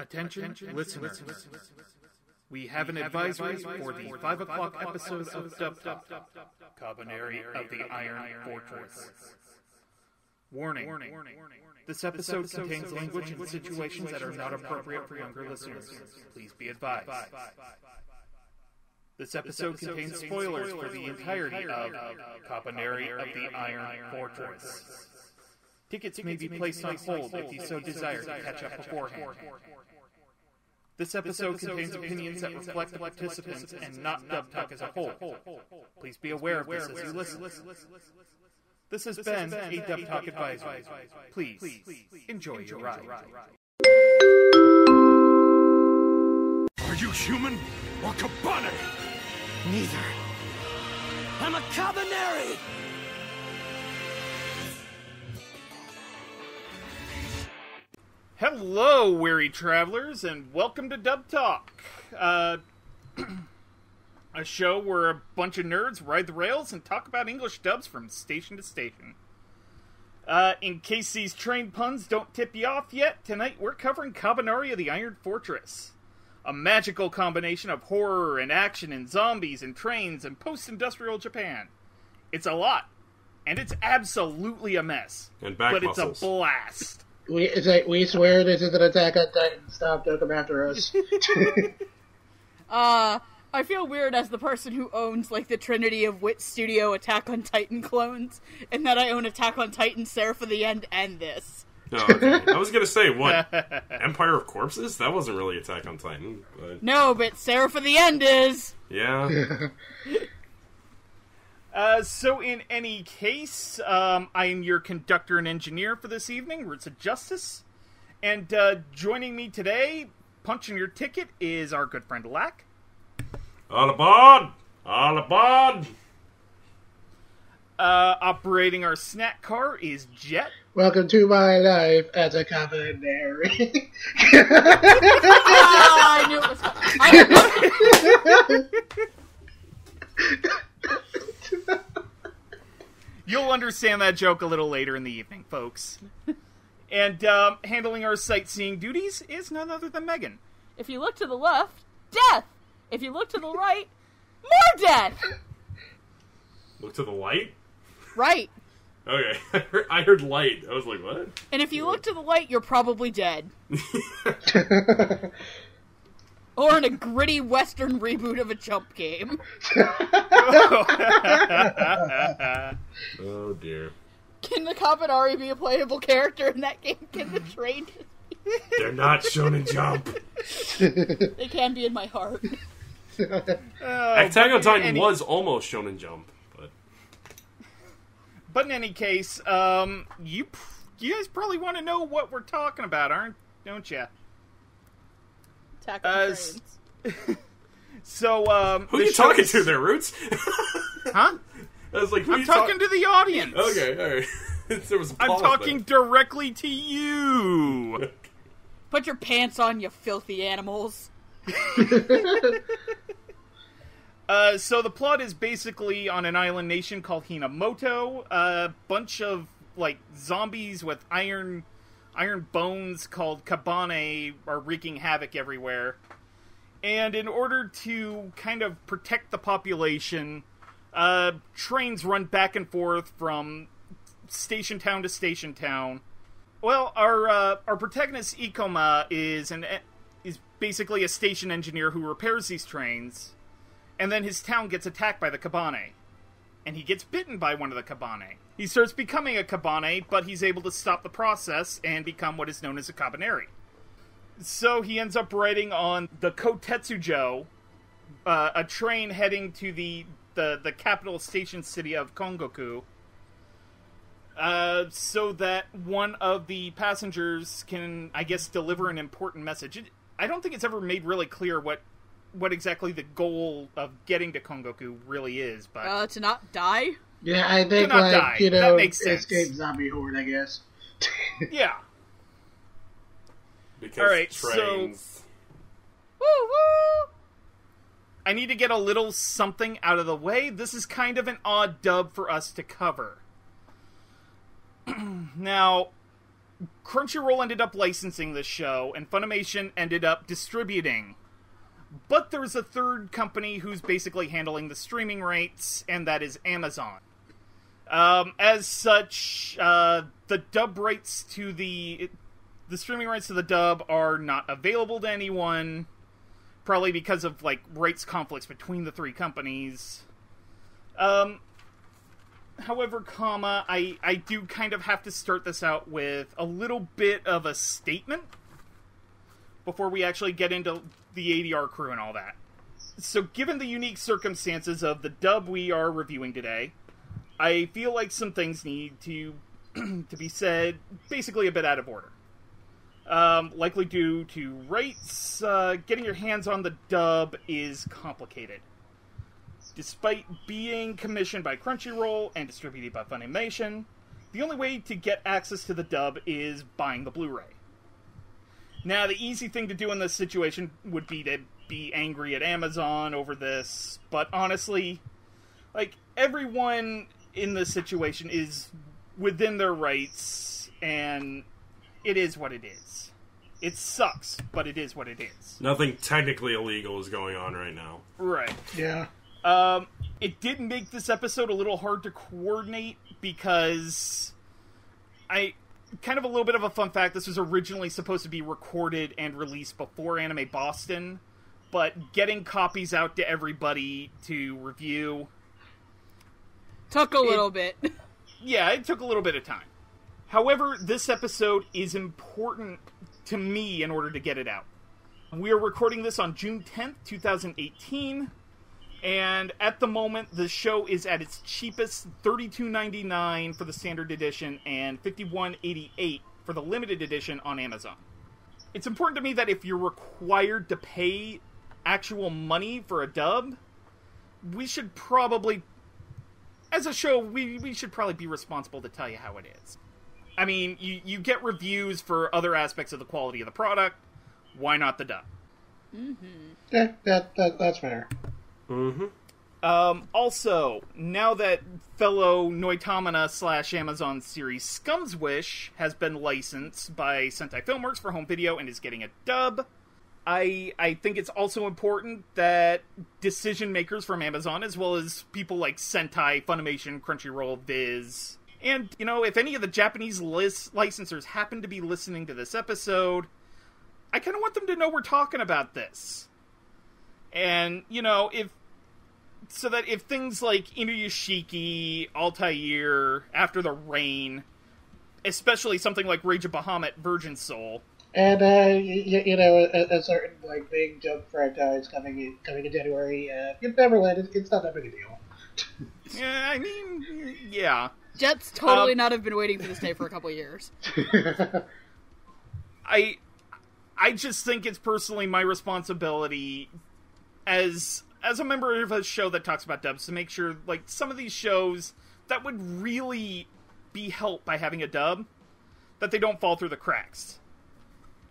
Attention, listeners. We have an advisory for the 5 o'clock episode of Dubtalk, Kabaneri of the Iron Fortress. Warning. This episode contains language and situations that are not appropriate for younger listeners. Please be advised. This episode contains spoilers for the entirety of Kabaneri of the Iron Fortress. Tickets may be placed on hold if you so desire to catch up beforehand. This episode contains opinions that reflect the participants and not Dubtalk as a whole. Please be aware of this as you listen. This has been a Dubtalk advisory. Please enjoy your ride. Are you human or Kabaneri? Neither. I'm a Kabaneri! Hello, weary travelers, and welcome to Dubtalk. A show where a bunch of nerds ride the rails and talk about English dubs from station to station. In case these train puns don't tip you off yet, tonight we're covering Kabaneri of the Iron Fortress. A magical combination of horror and action and zombies and trains and post-industrial Japan. It's a lot, and it's absolutely a mess. And back but muscles. It's a blast. We swear this is an Attack on Titan. Stop, don't come after us. I feel weird as the person who owns, like, the trinity of WIT Studio Attack on Titan clones, and that I own Attack on Titan, Seraph of the End, and this. Oh, okay. I was gonna say, what? Empire of Corpses? That wasn't really Attack on Titan, but... No, but Seraph of the End is! Yeah. So in any case, I am your conductor and engineer for this evening, Rootsofjustice. And joining me today, punching your ticket, is our good friend Lack. All aboard! All aboard! Operating our snack car is Jet. Welcome to my life as a Kabaneri. I knew it was You'll understand that joke a little later in the evening, folks. And handling our sightseeing duties is none other than Megan. If you look to the left, death! If you look to the right, more death! Look to the light? Right. Okay, I heard light. I was like, what? And if you look to the light, you're probably dead. Or in a gritty western reboot of a jump game. Oh, dear. Can the Kabaneri be a playable character in that game? Can the train... They're not Shonen Jump. They can be in my heart. Attack on Titan was almost Shonen Jump, but... But in any case, you guys probably want to know what we're talking about, don't you? Attack on trains. So, who are you talking to there, Roots? Huh? I was like, I'm talking to the audience. Okay, alright. There was a I'm pause talking there. directly to you. Put your pants on, you filthy animals. So the plot is basically on an island nation called Hinamoto. A bunch of, like, zombies with iron bones called Kabane are wreaking havoc everywhere. And in order to kind of protect the population, trains run back and forth from station town to station town. Well, our protagonist Akuma is basically a station engineer who repairs these trains, and then his town gets attacked by the Kabane, and he gets bitten by one of the Kabane. He starts becoming a Kabane, but he's able to stop the process and become what is known as a Kabaneri. So he ends up riding on the Kotetsujo, a train heading to the capital station city of Kongoku, so that one of the passengers can, I guess, deliver an important message. I don't think it's ever made really clear what exactly the goal of getting to Kongoku really is, but... To not die? Yeah, I think, die. That makes sense. escape zombie horde, I guess. Yeah. Because Alright, trains... Woo woo! I need to get a little something out of the way. This is kind of an odd dub for us to cover. Now, Crunchyroll ended up licensing this show, and Funimation ended up distributing. But there's a third company who's basically handling the streaming rights, and that is Amazon. As such, the dub rights to the streaming rights to the dub are not available to anyone, probably because of, like, rights conflicts between the three companies. However, I do kind of have to start this out with a little bit of a statement before we actually get into the ADR crew and all that. So, given the unique circumstances of the dub we are reviewing today, I feel like some things need to to be said basically a bit out of order. Likely due to rights, getting your hands on the dub is complicated. Despite being commissioned by Crunchyroll and distributed by Funimation, the only way to get access to the dub is buying the Blu-ray. Now, the easy thing to do in this situation would be to be angry at Amazon over this, but honestly, like, everyone in this situation is within their rights, and it is what it is. It sucks, but it is what it is. Nothing technically illegal is going on right now. Right. Yeah. It did make this episode a little hard to coordinate because kind of a little bit of a fun fact, this was originally supposed to be recorded and released before Anime Boston, but getting copies out to everybody to review Took a little bit. Yeah, it took a little bit of time. However, this episode is important to me in order to get it out. We are recording this on June 10th, 2018, and at the moment, the show is at its cheapest, $32.99 for the standard edition and $51.88 for the limited edition on Amazon. It's important to me that if you're required to pay actual money for a dub, we should probably, as a show, we should probably be responsible to tell you how it is. I mean, you get reviews for other aspects of the quality of the product. Why not the dub? Mm-hmm. Yeah, that's fair. Mm-hmm. Also, now that fellow Noitamina / Amazon series Scum's Wish has been licensed by Sentai Filmworks for home video and is getting a dub, I think it's also important that decision makers from Amazon, as well as people like Sentai, Funimation, Crunchyroll, Viz, and, you know, if any of the Japanese licensors happen to be listening to this episode, I kind of want them to know we're talking about this. And, you know, if things like Inuyashiki, Altair, After the Rain, especially something like Rage of Bahamut, Virgin Soul, and you know, a certain like big Jump franchise coming in January, Neverland, it's not that big a deal. Yeah, I mean, yeah. Jets totally not have been waiting for this day for a couple of years. I just think it's personally my responsibility as a member of a show that talks about dubs to make sure, like, some of these shows that would really be helped by having a dub, that they don't fall through the cracks.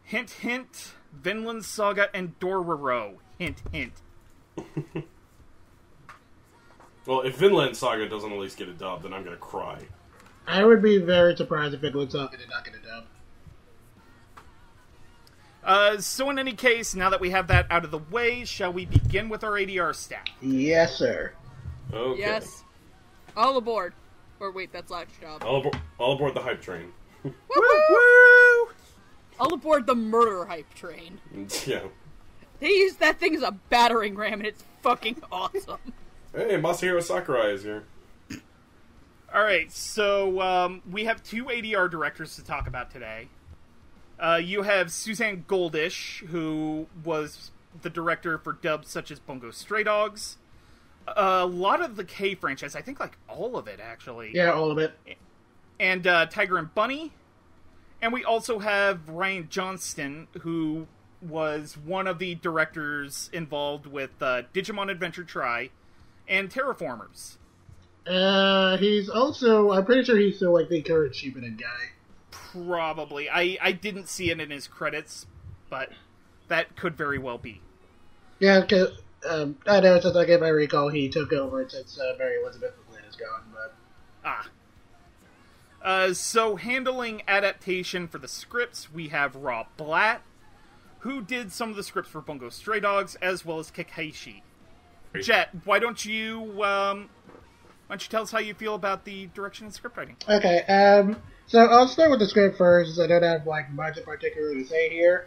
Hint, hint, Vinland Saga and Dororo. Hint, hint. Well, if Vinland Saga doesn't at least get a dub, then I'm gonna cry. I would be very surprised if Vinland Saga did not get a dub. So in any case, now that we have that out of the way, shall we begin with our ADR staff? Yes, sir. Okay. Yes. All aboard. Or wait, that's last job. All aboard the hype train. Woo! All aboard the murder hype train. Yeah. They use that thing as a battering ram, and it's fucking awesome. Hey, Masahiro Sakurai is here. Alright, so we have two ADR directors to talk about today. You have Suzanne Goldish, who was the director for dubs such as Bungo Stray Dogs. A lot of the K franchise, I think like all of it, actually. Yeah, all of it. And Tiger and Bunny. And we also have Ryan Johnston, who was one of the directors involved with Digimon Adventure Try and Terraformers. He's also, I'm pretty sure he's still like the current Shippuden guy. Probably. I didn't see it in his credits, but that could very well be. Yeah, because I know, since like if I recall, he took over since Mary Elizabeth McGlynn is gone, but... So handling adaptation for the scripts, we have Rob Blatt, who did some of the scripts for Bungo Stray Dogs, as well as Kakashi. Jet, why don't you tell us how you feel about the direction of script writing? Okay, so I'll start with the script first, I don't have, much in particular to say here.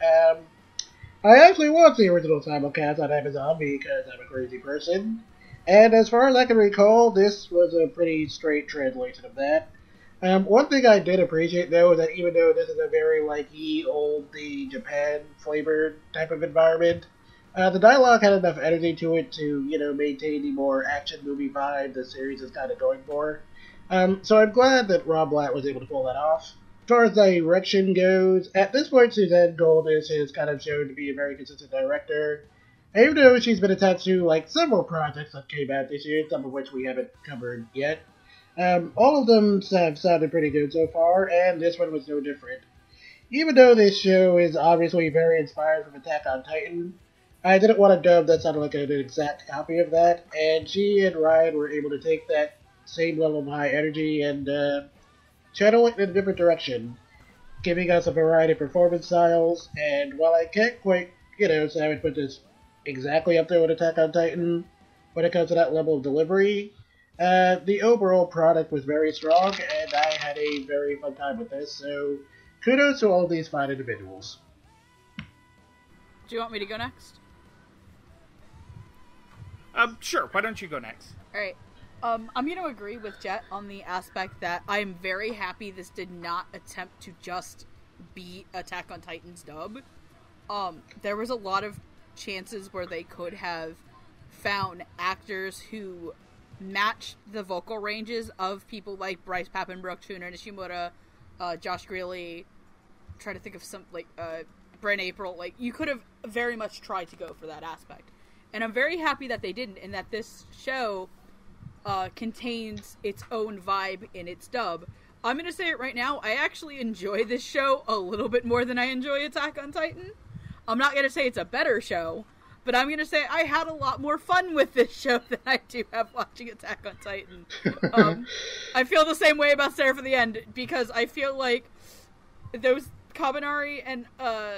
I actually watched the original simulcast on Amazon because I'm a crazy person, and as far as I can recall, this was a pretty straight translation of that. One thing I did appreciate, though, is that even though this is a very, ye olde Japan-flavored type of environment, the dialogue had enough energy to it to, maintain the more action movie vibe the series is kind of going for. So I'm glad that Rob Blatt was able to pull that off. As far as direction goes, at this point Suzanne Goldish has kind of shown to be a very consistent director. And even though she's been attached to, several projects that came out this year, some of which we haven't covered yet, all of them have sounded pretty good so far, and this one was no different. Even though this show is obviously very inspired from Attack on Titan, I didn't want a dub that sounded like an exact copy of that, and she and Ryan were able to take that same level of high energy and channel it in a different direction, giving us a variety of performance styles. And while I can't quite, say I would put this exactly up there with Attack on Titan when it comes to that level of delivery, the overall product was very strong, and I had a very fun time with this, so kudos to all of these fine individuals. Do you want me to go next? Sure, why don't you go next? Alright. I'm going to agree with Jet on the aspect that I am very happy this did not attempt to just be Attack on Titan's dub. There was a lot of chances where they could have found actors who matched the vocal ranges of people like Bryce Papenbrook, Shuna Nishimura, Josh Greeley, trying to think of some, Brent April. You could have very much tried to go for that aspect. And I'm very happy that they didn't, and that this show contains its own vibe in its dub. I'm going to say it right now, I actually enjoy this show a little bit more than I enjoy Attack on Titan. I'm not going to say it's a better show, but I'm going to say I had a lot more fun with this show than I do have watching Attack on Titan. I feel the same way about Seraph of the End, because I feel like those Kabaneri and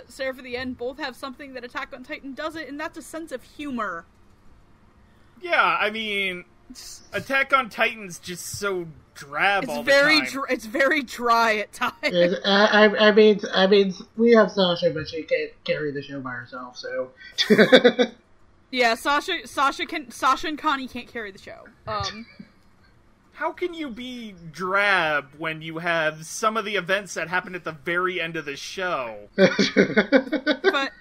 Seraph of the End both have something that Attack on Titan doesn't, and that's a sense of humor. Yeah, I mean, Attack on Titan's just so drab all the time. It's very dry at times. I mean, we have Sasha, but she can't carry the show by herself, so... Yeah, Sasha and Connie can't carry the show. How can you be drab when you have some of the events that happen at the very end of the show? But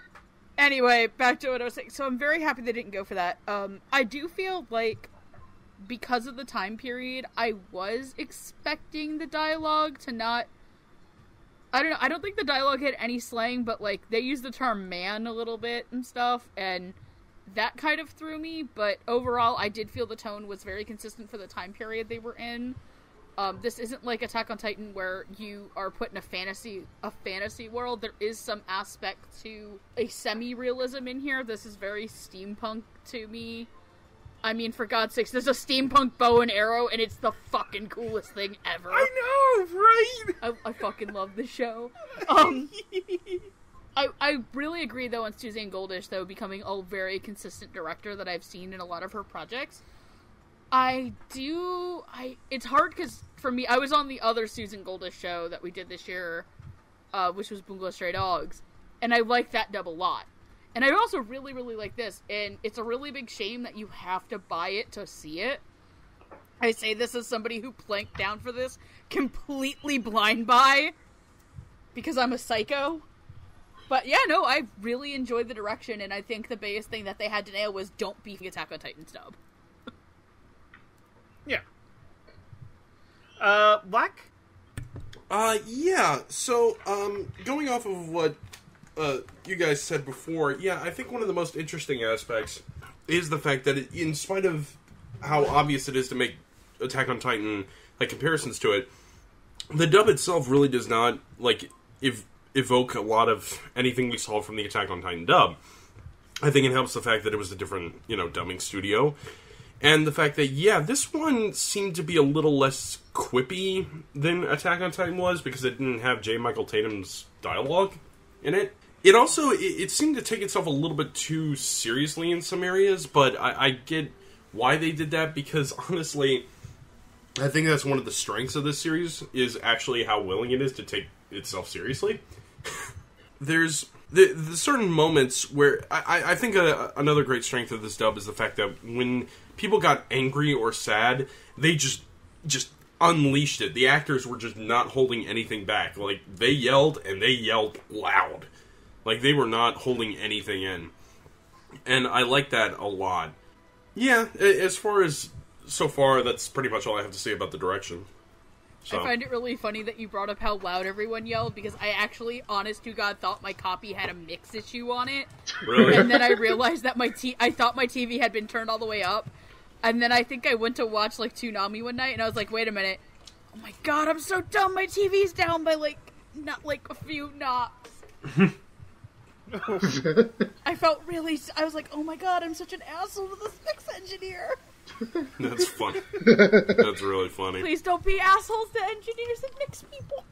anyway, back to what I was saying. So I'm very happy they didn't go for that. I do feel like because of the time period, I was expecting the dialogue to not... I don't know, I don't think the dialogue had any slang, but they used the term man a little bit and stuff, and that kind of threw me, but overall I did feel the tone was very consistent for the time period they were in. This isn't like Attack on Titan where you are put in a fantasy world. There is some aspect to a semi-realism in here. This is very steampunk to me. I mean, for God's sakes, there's a steampunk bow and arrow, and it's the fucking coolest thing ever. I know, right? I fucking love this show. I really agree, though, on Suzanne Goldish, though, becoming a very consistent director that I've seen in a lot of her projects. It's hard, because, for me, I was on the other Susan Goldish show that we did this year, which was Bungo Stray Dogs, and I like that dub a lot. And I also really, really like this, and it's a really big shame that you have to buy it to see it. I say this as somebody who planked down for this, completely blind by, because I'm a psycho. But yeah, no, I really enjoyed the direction, and I think the biggest thing that they had to nail was don't be Attack on Titan's dub. Yeah. Black? Yeah, so, going off of what you guys said before, yeah, I think one of the most interesting aspects is the fact that in spite of how obvious it is to make Attack on Titan, comparisons to it, the dub itself really does not, evoke a lot of anything we saw from the Attack on Titan dub. I think it helps the fact that it was a different, dubbing studio. And the fact that, yeah, this one seemed to be a little less quippy than Attack on Titan was, because it didn't have J. Michael Tatum's dialogue in it. It also, it seemed to take itself a little bit too seriously in some areas, but I get why they did that, because honestly, I think that's one of the strengths of this series, is actually how willing it is to take itself seriously. There's the certain moments where I think another great strength of this dub is the fact that when people got angry or sad, they just unleashed it. The actors were just not holding anything back. Like, they yelled, and they yelled loud. Like, they were not holding anything in. And I like that a lot. Yeah, as far as so far, that's pretty much all I have to say about the direction. So. I find it really funny that you brought up how loud everyone yelled, because I actually, honest to God, thought my copy had a mix issue on it. Really? And then I realized that I thought my TV had been turned all the way up. And then I think I went to watch, like, Toonami one night, and I was like, wait a minute. Oh my God, I'm so dumb, my TV's down by, like, not, like, a few knocks. I felt really... I was like, oh my God, I'm such an asshole to this mix engineer. That's funny. That's really funny. Please don't be assholes to engineers and mix people.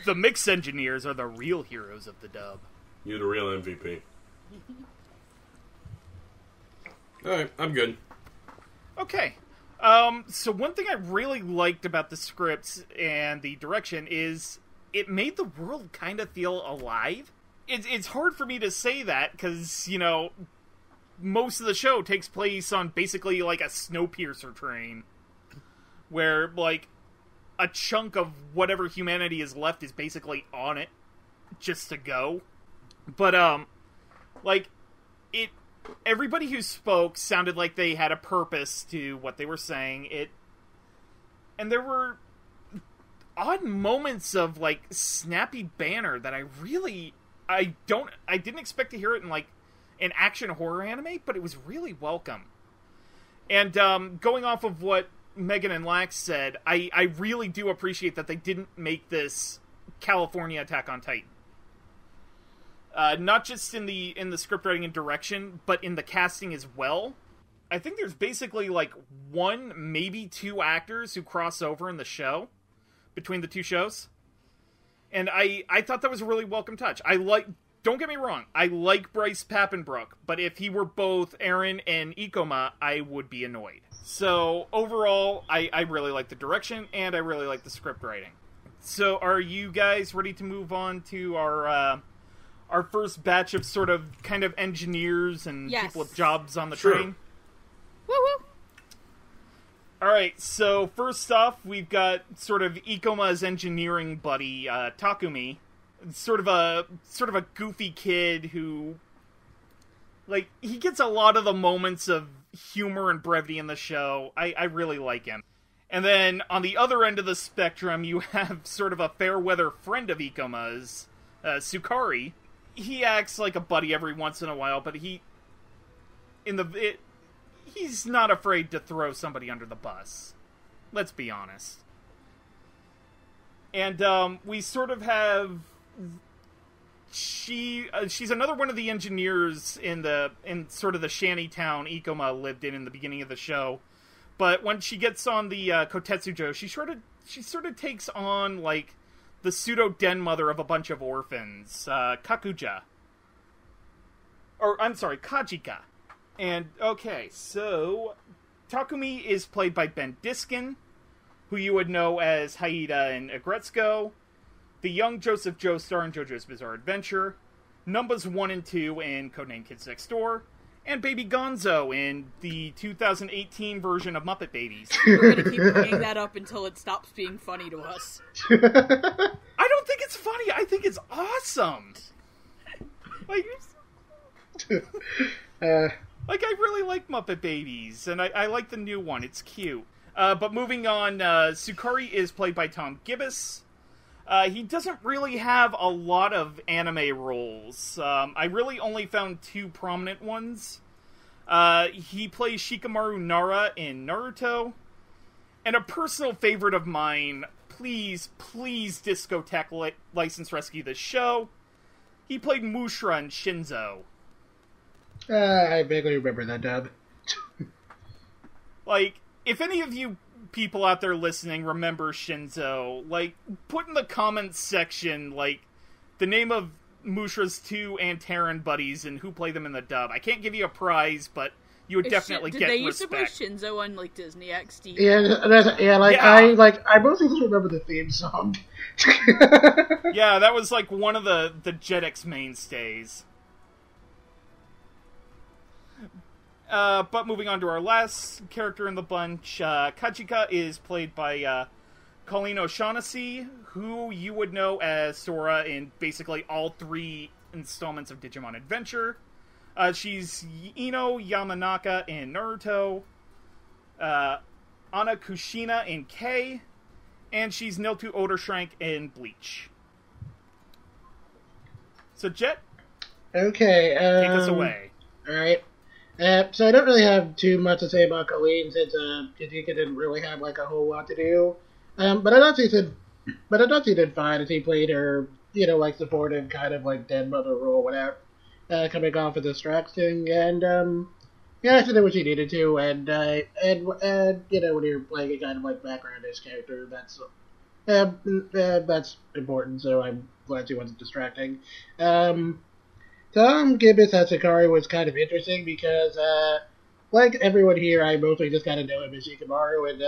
The mix engineers are the real heroes of the dub. You're the real MVP. Alright, I'm good. Okay. So one thing I really liked about the scripts and the direction is it made the world kind of feel alive. It's hard for me to say that because, you know, most of the show takes place on basically like a Snowpiercer train where, like, a chunk of whatever humanity is left is basically on it just to go. But, like, everybody who spoke sounded like they had a purpose to what they were saying. And there were odd moments of, like, snappy banter that I didn't expect to hear it in, like, an action horror anime, but it was really welcome. And, going off of what Megan and Lax said, I really do appreciate that they didn't make this California Attack on Titan. Not just in the scriptwriting and direction, but in the casting as well. I think there's basically, like, one, maybe two actors who cross over in the show, between the two shows. And I thought that was a really welcome touch. Don't get me wrong, I like Bryce Papenbrook, but if he were both Eren and Ikoma, I would be annoyed. So, overall, I really like the direction, and I really like the script writing. So, are you guys ready to move on to our first batch of sort of kind of engineers and people with jobs on the train? Woo-woo! Alright, so first off, we've got sort of Ikoma's engineering buddy, Takumi. Sort of a goofy kid who, like, he gets a lot of the moments of humor and brevity in the show. I really like him. And then, on the other end of the spectrum, you have sort of a fair-weather friend of Ikoma's, Sukari. He acts like a buddy every once in a while, but he's not afraid to throw somebody under the bus. Let's be honest. And, we sort of have... She's another one of the engineers in sort of the shanty town Ikoma lived in the beginning of the show. But when she gets on the Kotetsujo, she sort of takes on, like, the pseudo-den mother of a bunch of orphans, Kakuja. Or, I'm sorry, Kajika. And, okay, so, Takumi is played by Ben Diskin, who you would know as Haida in Agretsuko, the young Joseph Joestar in JoJo's Bizarre Adventure, Numbers 1 and 2 in Codename Kids Next Door, and Baby Gonzo in the 2018 version of Muppet Babies. We're gonna keep bringing that up until it stops being funny to us. I don't think it's funny, I think it's awesome! Like, like, I really like Muppet Babies, and I like the new one, it's cute. But moving on, Sukari is played by Tom Gibbous. He doesn't really have a lot of anime roles. I really only found two prominent ones. He plays Shikamaru Nara in Naruto. And a personal favorite of mine, please Discotheque license rescue this show. He played Mushra in Shinzo. I vaguely remember that dub. Like, if any of you people out there listening remember Shinzo, like, put in the comments section, like, the name of Mushra's 2 and Terran buddies and who played them in the dub. I can't give you a prize, but you would definitely get respect. Did they used to play Shinzo on, like, Disney XD? I mostly just remember the theme song. Yeah, that was, like, one of the Jetix mainstays. But moving on to our last character in the bunch, Kajika is played by Colleen O'Shaughnessy, who you would know as Sora in basically all 3 installments of Digimon Adventure. She's Ino Yamanaka in Naruto, Ana Kushina in K, and she's Niltu Oderschrank in Bleach. So, Jet, okay, take us away. Alright. So I don't really have too much to say about Colleen since Kajika didn't really have like a whole lot to do. But I thought she did fine as he played her, like supportive kind of like dead mother role without coming off as distracting. And yeah, she did what she needed to. And when you're playing a kind of like backgroundish character, that's important. So I'm glad she wasn't distracting. Tom Gibbous as Sakari was kind of interesting because, like everyone here, I mostly just kind of know him as Shikamaru, and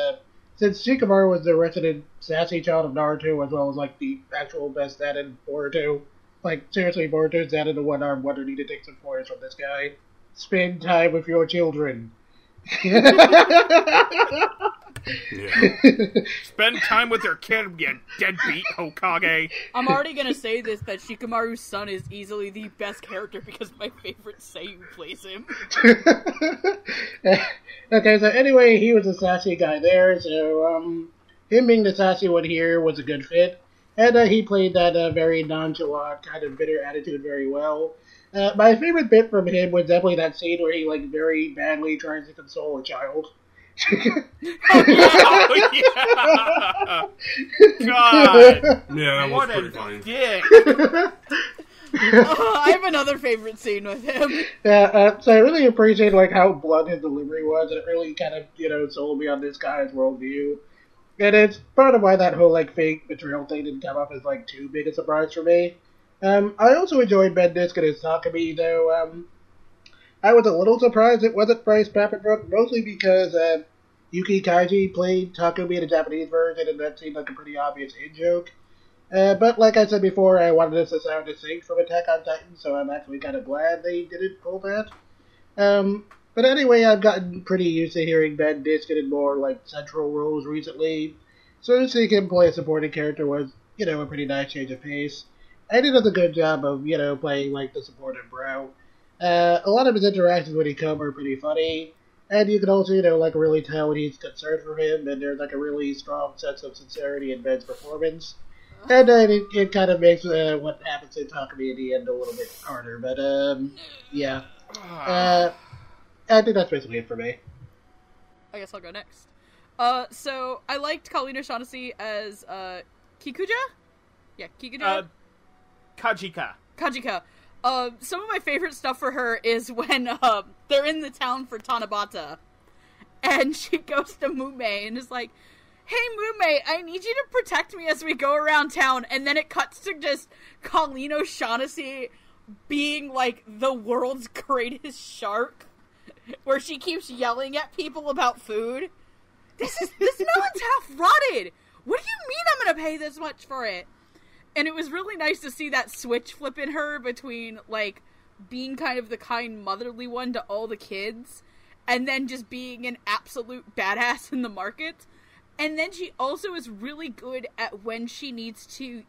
since Shikamaru was the resident sassy child of Naruto, as well as, like, the actual best dad in Boruto, like, seriously, Boruto's dad in the one-armed wonder need to take some pointers from this guy. Spend time with your children. Yeah. Spend time with your kid, you deadbeat Hokage. I'm already gonna say this, that Shikamaru's son is easily the best character because my favorite Seiyu plays him. Okay, so anyway, he was a sassy guy there, so him being the sassy one here was a good fit. And he played that very nonchalant, kind of bitter attitude very well. My favorite bit from him was definitely that scene where he, like, very badly tries to console a child. Oh, yeah. God. Yeah, that was what pretty a funny. dick. I have another favorite scene with him. Yeah, so I really appreciate like how blunt his delivery was, and it really kind of, sold me on this guy's worldview. And it's part of why that whole like fake betrayal thing didn't come off as like too big a surprise for me. I also enjoyed Ben Diskin as Takumi, though I was a little surprised it wasn't Bryce Papenbrook, mostly because Yuki Kaiji played Takumi in the Japanese version, and that seemed like a pretty obvious in-joke. But like I said before, I wanted this to sound distinct from Attack on Titan, so I'm actually kind of glad they didn't pull that. But anyway, I've gotten pretty used to hearing Ben Diskin in more like central roles recently, so seeing him play a supporting character was, a pretty nice change of pace. And he does a good job of, playing like the supportive bro. A lot of his interactions with Ikoma are pretty funny, and you can also, really tell when he's concerned for him, and there's like a really strong sense of sincerity in Ben's performance. And it kind of makes what happens to Takumi in the end a little bit harder, but yeah. I think that's basically it for me. I guess I'll go next. So I liked Colleen O'Shaughnessy as Kikuja? Yeah, Kikuja? Kajika. Some of my favorite stuff for her is when they're in the town for Tanabata, and she goes to Mume and is like, "Hey Mume, I need you to protect me as we go around town," and then it cuts to just Colleen O'Shaughnessy being like the world's greatest shark, where she keeps yelling at people about food. This melon's half rotted! What do you mean I'm gonna pay this much for it? And it was really nice to see that switch flip in her between, like, being kind of the kind motherly one to all the kids, and then just being an absolute badass in the market. And then she also is really good at when she needs to,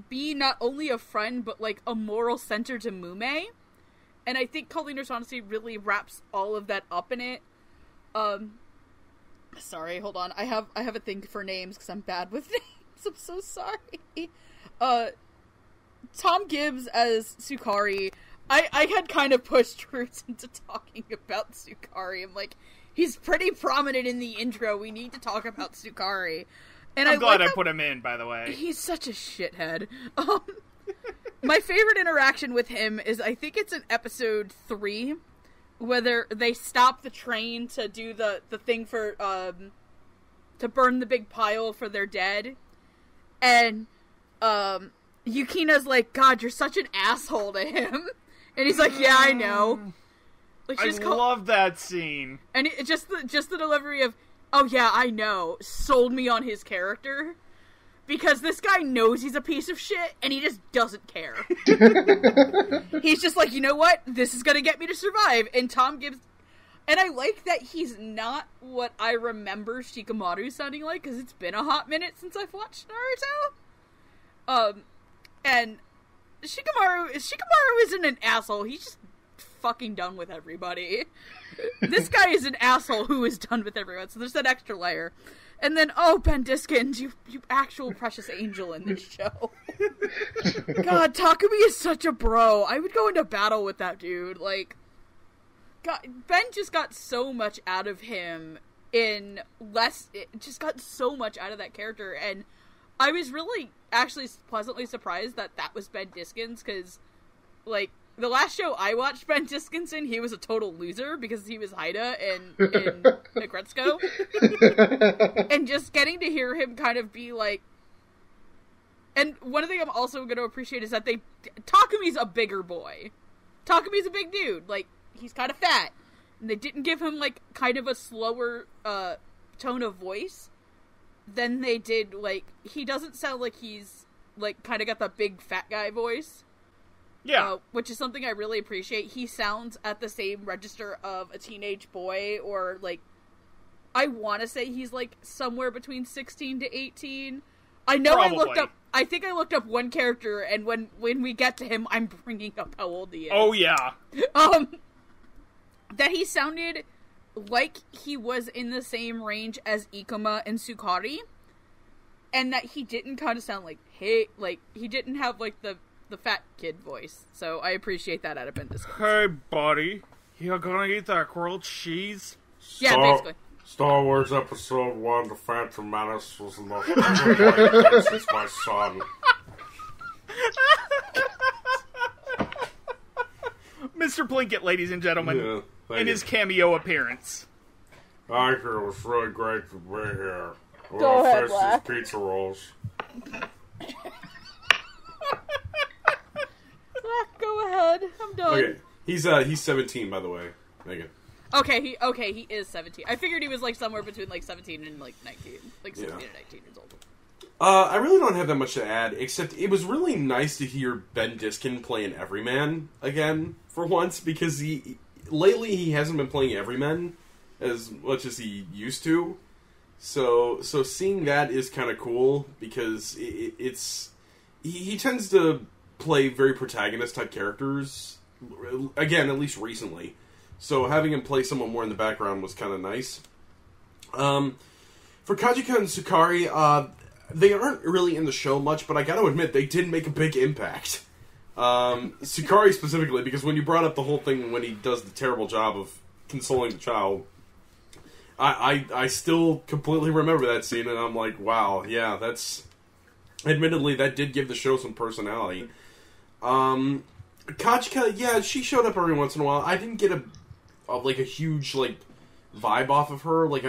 be not only a friend, but, like, a moral center to Mume. And I think Colleen O'Shaughnessy really wraps all of that up in it. Sorry, hold on. I have a thing for names, because I'm bad with names. I'm so sorry. Tom Gibbs as Sukari. I had kind of pushed Roots into talking about Sukari. I'm like, he's pretty prominent in the intro. We need to talk about Sukari. And I'm glad I put him in, by the way. He's such a shithead. My favorite interaction with him is, I think it's in episode 3, whether they stop the train to do the thing for, to burn the big pile for their dead, and, Yukina's like, God, you're such an asshole to him. And he's like, yeah, I know. Like, I love that scene. And just the delivery of, oh yeah, I know, sold me on his character. Because this guy knows he's a piece of shit, and he just doesn't care. He's just like, you know what? This is gonna get me to survive. And Tom gives... And I like that he's not what I remember Shikamaru sounding like, because it's been a hot minute since I've watched Naruto. And Shikamaru isn't an asshole. He's just fucking done with everybody. This guy is an asshole who is done with everyone. So there's that extra layer. And then, Ben Diskins, you actual precious angel in this show. God, Takumi is such a bro. I would go into battle with that dude. Like, God, Ben just got so much out of him just got so much out of that character. And I was really, actually, pleasantly surprised that was Ben Diskins, because, like, the last show I watched Ben Diskins in, he was a total loser because he was Haida in Negretsuko. And just getting to hear him kind of be like... And one thing I'm also going to appreciate is that Takumi's a bigger boy. Takumi's a big dude. Like, he's kind of fat. And they didn't give him, like, kind of a slower tone of voice than they did, like... He doesn't sound like he's, like, kind of got the big fat guy voice. Yeah. Which is something I really appreciate. He sounds at the same register of a teenage boy, or, like, I want to say he's, like, somewhere between 16 to 18. I know Probably. I think I looked up one character, and when we get to him, I'm bringing up how old he is. Oh, yeah. That he sounded like he was in the same range as Akuma and Sukari, and that he didn't kind of sound like, hey, like, he didn't have, like, the fat kid voice. So I appreciate that out of Ben Diskins. Hey, buddy. You're gonna eat that grilled cheese? Yeah, basically. Star Wars Episode 1, The Phantom Menace, was the most thing since my son. Mr. Plinkett, ladies and gentlemen, Yeah, in his cameo appearance. I think it was really great to be here. We're Go gonna ahead, finish Black. these pizza rolls. Go ahead. I'm done. Okay, he's 17, by the way, Megan. Okay, he is 17. I figured he was, like, somewhere between, like, 17 and, like, 19. Like, 17 and 19 years old. I really don't have that much to add, except it was really nice to hear Ben Diskin play an Everyman again, for once, because lately he hasn't been playing Everyman as much as he used to. So seeing that is kind of cool, because he tends to play very protagonist-type characters, again, at least recently. So having him play someone more in the background was kind of nice. For Kaji-Kun Sakaki, they aren't really in the show much, but I gotta admit, they did make a big impact. Sakaki specifically, because when you brought up the whole thing when he does the terrible job of consoling the child, I still completely remember that scene, and I'm like, wow, yeah, that's... Admittedly, that did give the show some personality. Kachika, yeah, she showed up every once in a while. I didn't get a huge, like, vibe off of her. Like,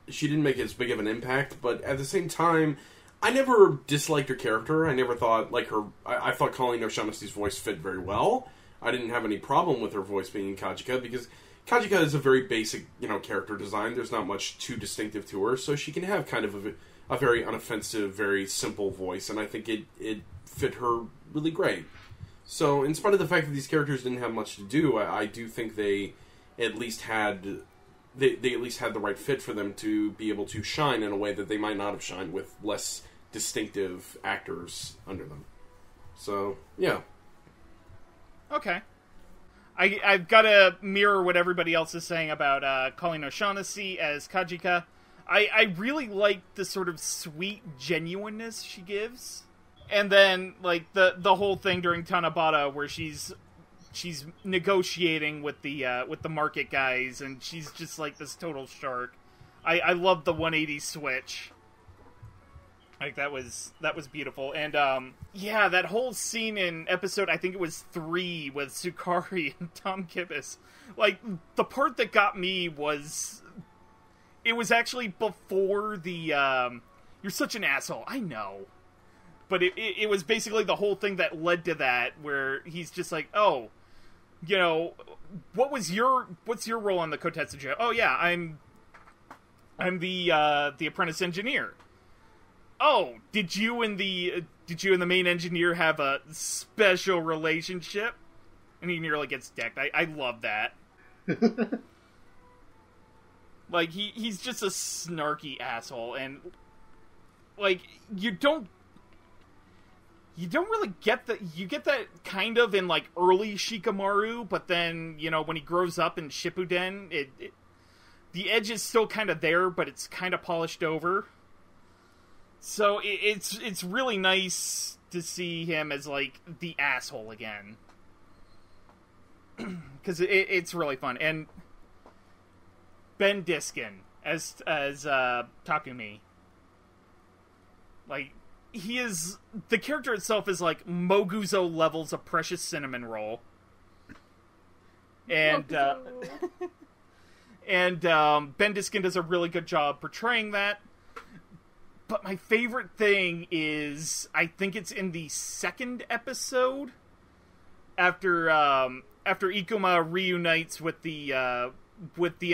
she didn't make as big of an impact, but at the same time, I never disliked her character. I never thought, like, I thought Colleen O'Shaughnessy's voice fit very well. I didn't have any problem with her voice being Kachika, because Kachika is a very basic, character design. There's not much too distinctive to her, so she can have kind of a very unoffensive, very simple voice, and I think it fit her really great. So, in spite of the fact that these characters didn't have much to do, I do think they at least had the right fit for them to be able to shine in a way that they might not have shined with less distinctive actors under them. So, yeah. Okay. I've got to mirror what everybody else is saying about Colleen O'Shaughnessy as Kajika. I really like the sort of sweet genuineness she gives. And then, like, the whole thing during Tanabata where she's negotiating with the market guys, and she's just like this total shark. I love the 180 switch. Like, that was beautiful. And, yeah, that whole scene in episode, I think it was 3, with Sukari and Tom Kibbis. Like, the part that got me was... It was actually before the, you're such an asshole, I know. But it was basically the whole thing that led to that, where he's just like, oh, you know, what's your role on the Kotetsujo? Oh, yeah, I'm the apprentice engineer. Oh, did you and the main engineer have a special relationship? And he nearly gets decked. I love that. Like, he's just a snarky asshole, and, like, you don't really get that. You get that kind of in, like, early Shikamaru, but then, you know, when he grows up in Shippuden, the edge is still kind of there, but it's kind of polished over. So it's really nice to see him as, like, the asshole again. Because it's really fun. And Ben Diskin as Takumi. Like, he is... The character itself is, like, Moguzo levels of precious cinnamon roll. And, Ben Diskin does a really good job portraying that. But my favorite thing is, I think it's in the second episode, after Ikuma reunites with the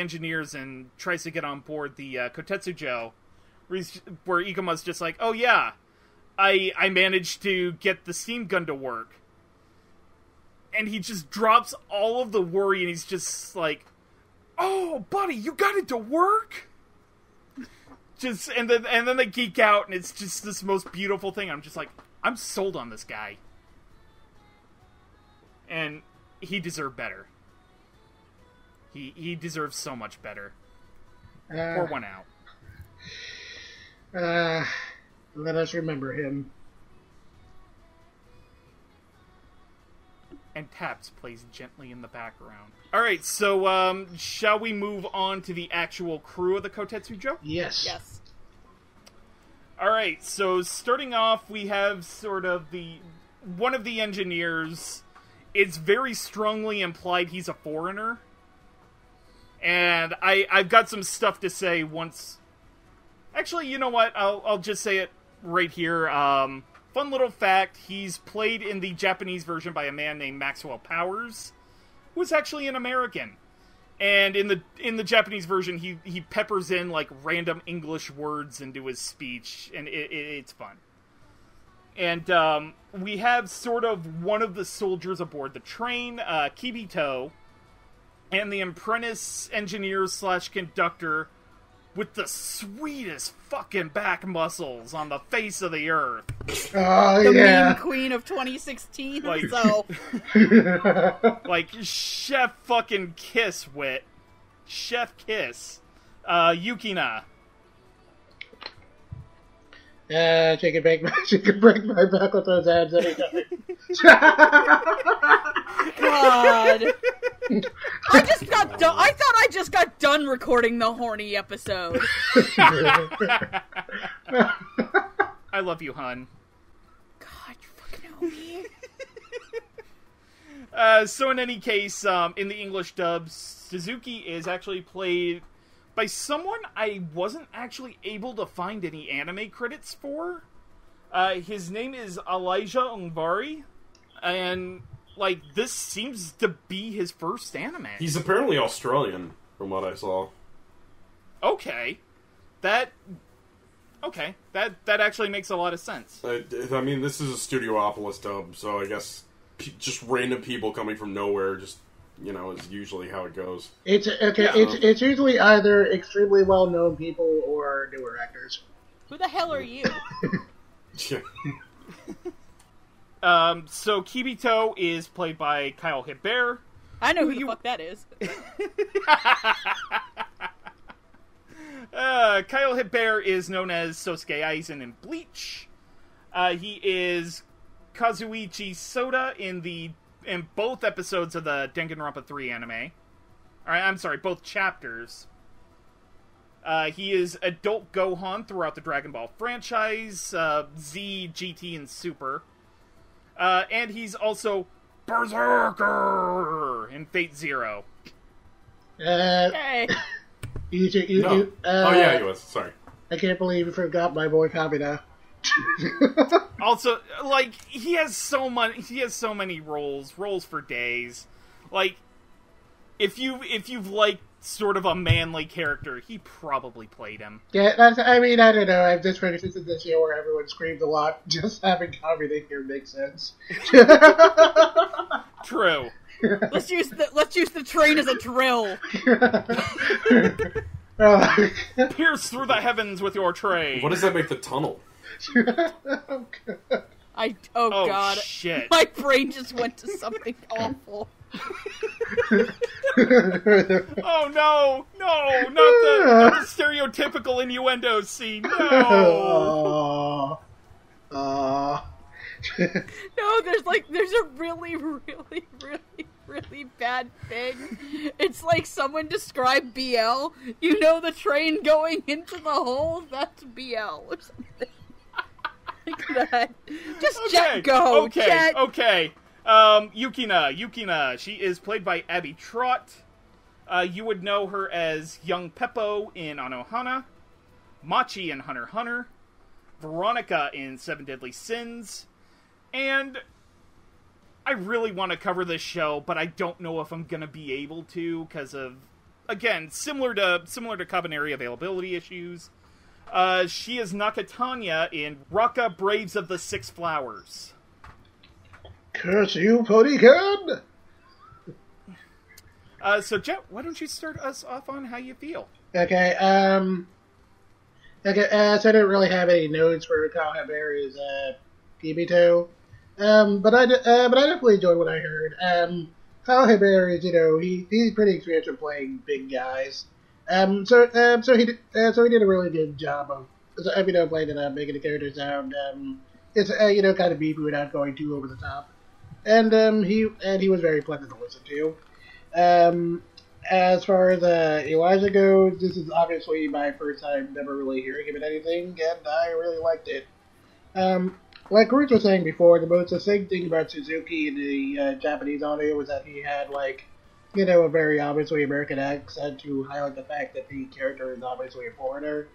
engineers and tries to get on board the Kotetsujo, where Ikuma's just like, oh yeah, I managed to get the steam gun to work. And he just drops all of the worry, and he's just like, oh, buddy, you got it to work? And then they geek out, and it's just this most beautiful thing. I'm just like, I'm sold on this guy. And he deserved better. He deserves so much better. Pour one out. Let us remember him. And Taps plays gently in the background. Alright, so, shall we move on to the actual crew of the Kotetsujo? Yes. Yes. Alright, so starting off, we have sort of one of the engineers. It's very strongly implied he's a foreigner. And I've got some stuff to say once... Actually, you know what? I'll just say it right here. Fun little fact, he's played in the Japanese version by a man named Maxwell Powers, who's actually an American. And in the Japanese version, he peppers in, like, random English words into his speech, and it's fun. And we have sort of one of the soldiers aboard the train, Kibito, and the apprentice engineer / conductor with the sweetest fucking back muscles on the face of the earth. Oh, the yeah. meme queen of 2016 Like- so Like, Chef fucking Kiss wit. Chef Kiss. Yukina. She can break my back with those abs anytime. God. I just got done. I thought I just got done recording the horny episode. I love you, hun. God, you fucking know me. So in any case, in the English dub, Suzuki is actually played by someone I wasn't actually able to find any anime credits for. His name is Elijah Ungvari, and, like, this seems to be his first anime. He's apparently Australian, from what I saw. Okay. That actually makes a lot of sense. I mean, this is a Studiopolis dub, so I guess just random people coming from nowhere just, you know, is usually how it goes. It's usually either extremely well-known people or newer actors. Who the hell are you? Yeah. So Kibito is played by Kyle Hebert. I know who the fuck that is. Kyle Hebert is known as Sosuke Aizen in Bleach. He is Kazuichi Soda in both episodes of the Danganronpa 3 anime. I'm sorry, both chapters. He is adult Gohan throughout the Dragon Ball franchise, Z, GT, and Super. And he's also Berserker in Fate Zero. Hey. Oh yeah, he was. Sorry. I can't believe you forgot my boy Kabina. Also, like, he has so many roles for days. Like, if you've liked sort of a manly character, he probably played him. Yeah, I don't know. I've just finished this year where everyone screamed a lot. Just having Kabina here makes sense. True. Let's use the train as a drill. Pierce through the heavens with your train. What does that make the tunnel? Oh, God. Oh God. Shit. My brain just went to something awful. Oh no, not the stereotypical innuendo scene. No. No, there's a really, really, really, really bad thing. It's like someone described BL. You know, the train going into the hole? That's BL or something. Like that. Just Jet go. Okay. Yukina. She is played by Abby Trott. You would know her as young Peppo in Anohana, Machi in Hunter x Hunter, Veronica in Seven Deadly Sins, and I really want to cover this show, but I don't know if I'm gonna be able to because of, again, similar to Kabaneri availability issues. She is Nakatanya in Raka Braves of the Six Flowers. Curse you, Ponykin! So Jet, why don't you start us off on how you feel? Okay, so I didn't really have any notes for Kabaneri's Kibito. But I definitely enjoyed what I heard. Kabaneri's, he's pretty experienced in playing big guys. So he did a really good job of, playing it up, making the character sound, it's kind of beefy without going too over the top. And he was very pleasant to listen to. As far as Elijah goes, this is obviously my first time never really hearing him in anything, and I really liked it. Like Roots was saying before, the most distinct thing about Suzuki in the Japanese audio was that he had, a very obviously American accent to highlight the fact that the character is obviously a foreigner.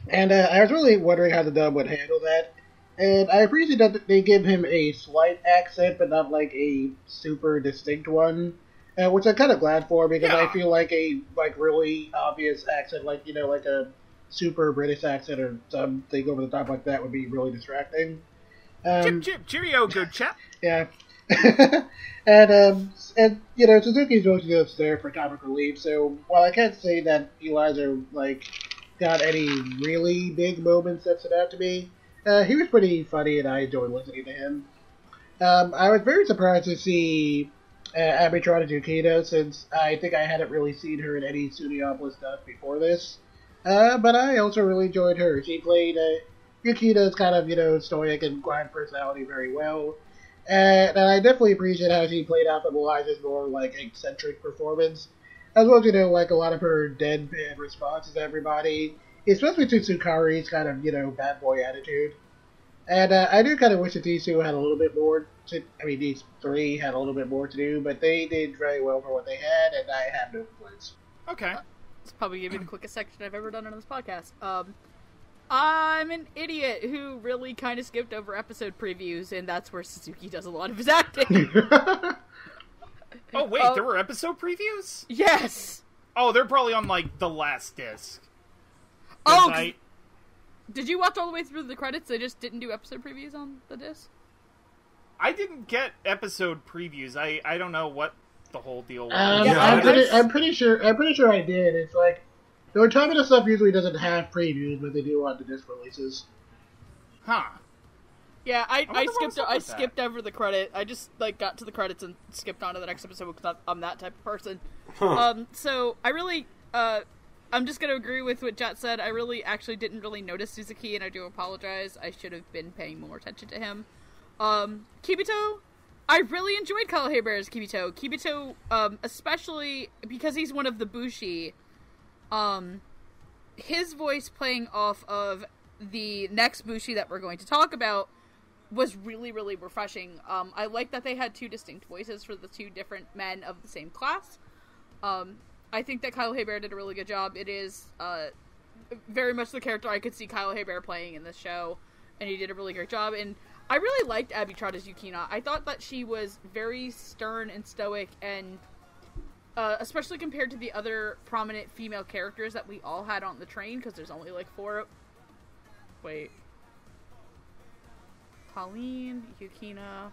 And I was really wondering how the dub would handle that. And I appreciate that they give him a slight accent, but not a super distinct one. Which I'm kind of glad for, because I feel like a really obvious accent, like a super British accent or something over the top like that would be really distracting. Chip, cheerio, good chap. Yeah. and Suzuki's mostly just there for comic relief, so while I can't say that Elijah, got any really big moments that stood out to me, he was pretty funny and I enjoyed listening to him. I was very surprised to see Abby Trott as Yukina, since I think I hadn't really seen her in any Studiopolis stuff before this. But I also really enjoyed her. She played Yukina's kind of, stoic and quiet personality very well. And I definitely appreciate how she played off of Elijah's more, eccentric performance. As well as, a lot of her deadpan responses to everybody, especially to Tsukari's kind of, bad boy attitude. And I do kind of wish that these two had a little bit more these three had a little bit more to do, but they did very well for what they had, and I have no complaints. Okay. It's probably going to be the quickest section I've ever done on this podcast. I'm an idiot who really kind of skipped over episode previews, and that's where Suzuki does a lot of his acting. Oh, wait, there were episode previews? Yes! Oh, they're probably on, the last disc. Oh, did you watch all the way through the credits? They just didn't do episode previews on the disc? I didn't get episode previews. I don't know what the whole deal was. I'm pretty sure I did. It's the Untitled stuff usually doesn't have previews, but they do on the disc releases. Huh. Yeah, I skipped over the credit. I just got to the credits and skipped on to the next episode because I'm that type of person. Huh. So I really I'm just gonna agree with what Jet said. I really actually didn't really notice Suzuki, and I do apologize. I should have been paying more attention to him. Kibito, I really enjoyed Kabaneri's Kibito. Kibito, especially because he's one of the Bushi, his voice playing off of the next Bushi that we're going to talk about was really, really refreshing. I like that they had two distinct voices for the two different men of the same class. I think that Kyle Hebert did a really good job. It is very much the character I could see Kyle Hebert playing in this show, and he did a really great job. And I really liked Abby Trott as Yukina. I thought that she was very stern and stoic, and especially compared to the other prominent female characters that we all had on the train, because there's only like 4. Wait. Colleen, Yukina,